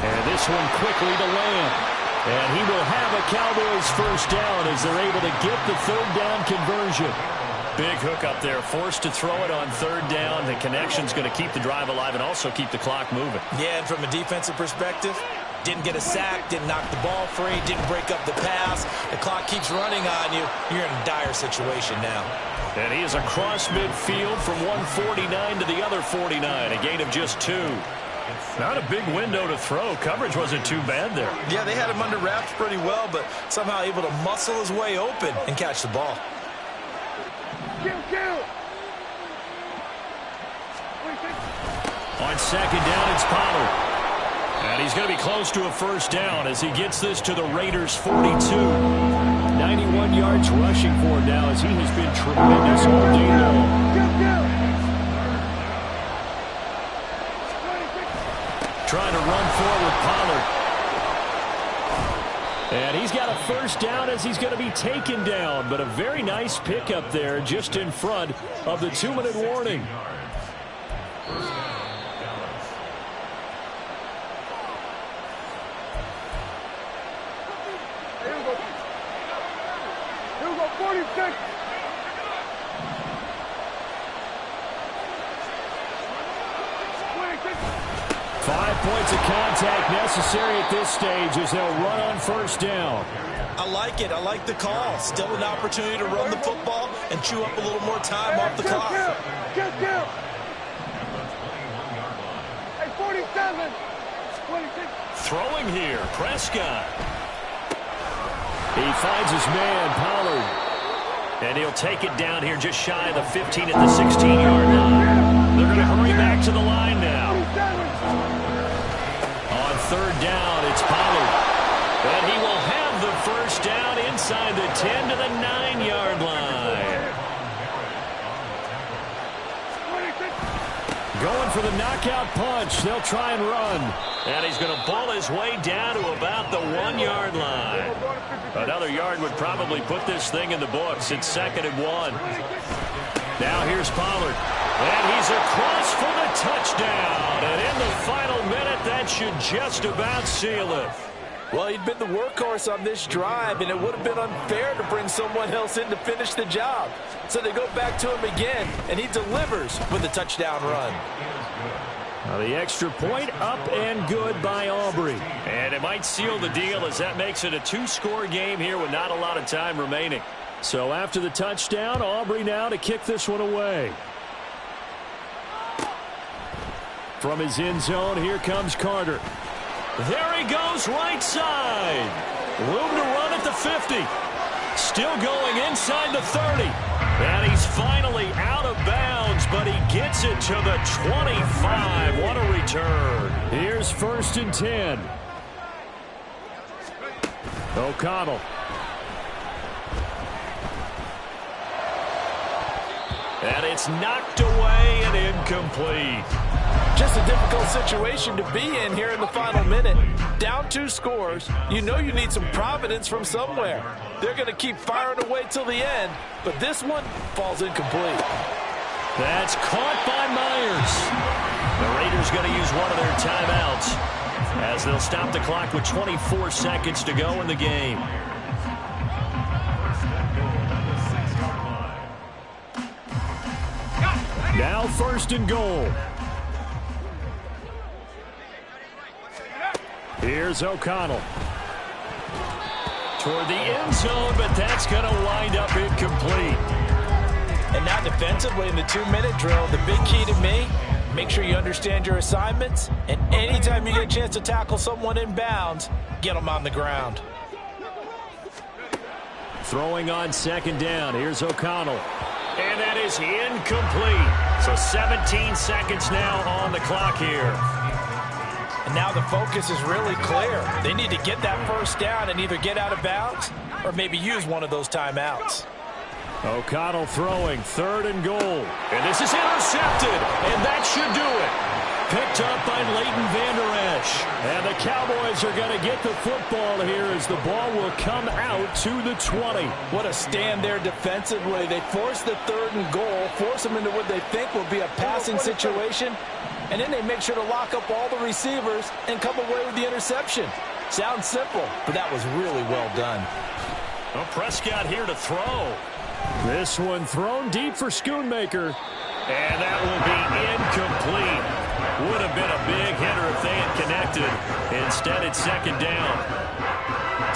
And this one quickly to Lamb. And he will have a Cowboys first down as they're able to get the 3rd down conversion. Big hook up there, forced to throw it on 3rd down. The connection's going to keep the drive alive and also keep the clock moving. Yeah, and from a defensive perspective, didn't get a sack, didn't knock the ball free, didn't break up the pass. The clock keeps running on you. You're in a dire situation now. And he is across midfield from 149 to the other 49, a gain of just 2. Not a big window to throw. Coverage wasn't too bad there. Yeah, they had him under wraps pretty well, but somehow able to muscle his way open and catch the ball. On second down, it's Pollard. And he's going to be close to a first down as he gets this to the Raiders' 42. 91 yards rushing for him now as he has been tremendous all day long. Trying to run forward, Pollard. And he's got a first down as he's going to be taken down. But a very nice pickup there just in front of the 2-minute warning. Here we go, 46. Five points of contact necessary at this stage as they'll run on first down. I like it. I like the call. Still an opportunity to run the football and chew up a little more time off the clock. Hey, 47. 26. Throwing here, Prescott. He finds his man, Pollard. And he'll take it down here just shy of the 15 at the 16-yard line. They're going to hurry back to the line now. On third down, it's Pollard. And he will have the first down inside the 10 to the 9-yard line. Going for the knockout punch. They'll try and run. And he's going to ball his way down to about the 1-yard line. Another yard would probably put this thing in the books. It's 2nd and 1. Now here's Pollard. And he's across for the touchdown. And in the final minute, that should just about seal it. Well, he'd been the workhorse on this drive, and it would have been unfair to bring someone else in to finish the job. So they go back to him again, and he delivers with a touchdown run. Now the extra point up and good by Aubrey. And it might seal the deal as that makes it a 2-score game here with not a lot of time remaining. So after the touchdown, Aubrey now to kick this one away. From his end zone, here comes Carter. There he goes right side. Room to run at the 50. Still going inside the 30. And he's finally out of bounds, but he gets it to the 25. What a return. Here's 1st and 10. O'Connell. And it's knocked away and incomplete. Just a difficult situation to be in here in the final minute. Down 2 scores. You know you need some providence from somewhere. They're going to keep firing away till the end, but this one falls incomplete. That's caught by Myers. The Raiders going to use one of their timeouts as they'll stop the clock with 24 seconds to go in the game. Now 1st and goal. Here's O'Connell. Toward the end zone, but that's going to wind up incomplete. And now defensively in the 2-minute drill, the big key to me, make sure you understand your assignments, and anytime you get a chance to tackle someone in bounds, get them on the ground. Throwing on 2nd down. Here's O'Connell. And that is incomplete. So 17 seconds now on the clock here. And now the focus is really clear. They need to get that first down and either get out of bounds or maybe use one of those timeouts. O'Connell throwing, 3rd and goal. And this is intercepted, and that should do it. Picked up by Leighton Vander Esch. And the Cowboys are going to get the football here as the ball will come out to the 20. What a stand there defensively. They force the 3rd and goal, force them into what they think will be a passing situation, and then they make sure to lock up all the receivers and come away with the interception. Sounds simple, but that was really well done. Well, Prescott here to throw. This one thrown deep for Schoonmaker. And that will be incomplete. Would have been a big hitter if they had connected. Instead, it's 2nd down.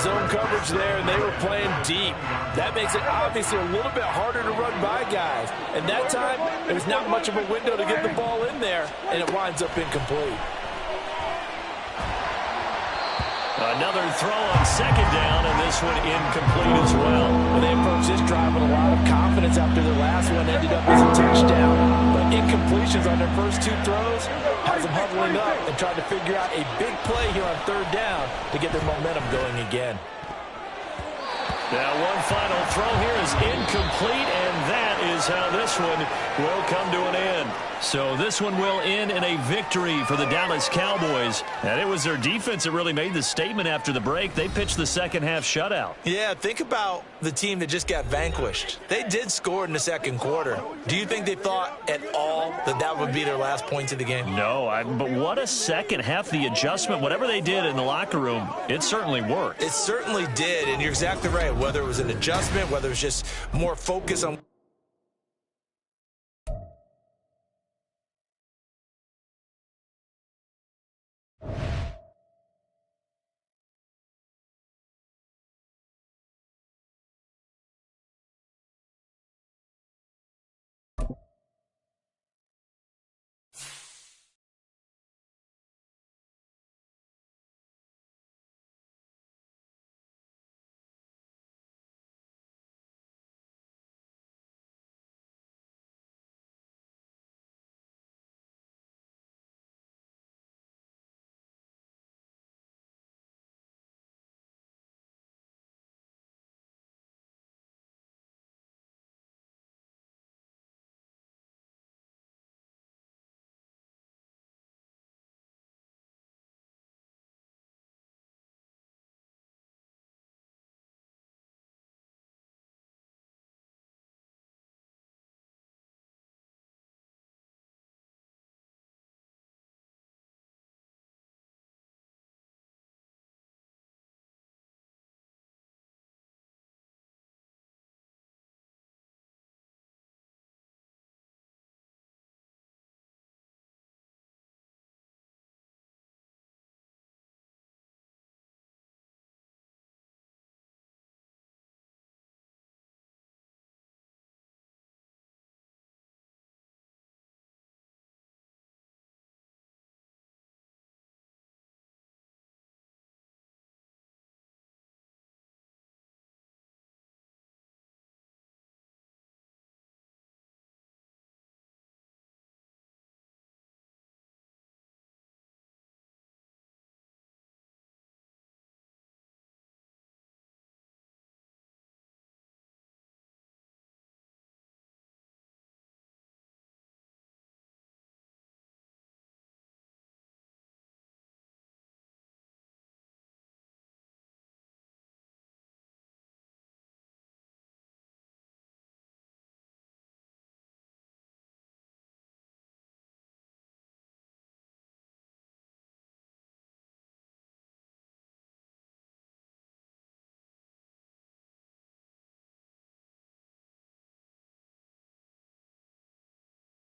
Zone coverage there, and they were playing deep. That makes it obviously a little bit harder to run by guys. And that time, there's not much of a window to get the ball in there, and it winds up incomplete. Another throw on second down, and this one incomplete as well. Well, they approached this drive with a lot of confidence after their last one ended up as a touchdown. But incompletions on their first two throws has them huddling up and trying to figure out a big play here on third down to get their momentum going again. Now one final throw here is incomplete, and that is how this one will come to an end. So this one will end in a victory for the Dallas Cowboys. And it was their defense that really made the statement after the break. They pitched the second half shutout. Yeah, think about the team that just got vanquished. They did score in the second quarter. Do you think they thought at all that that would be their last points of the game? No, but what a second half. The adjustment, whatever they did in the locker room, it certainly worked. It certainly did, and you're exactly right. Whether it was an adjustment, whether it was just more focus on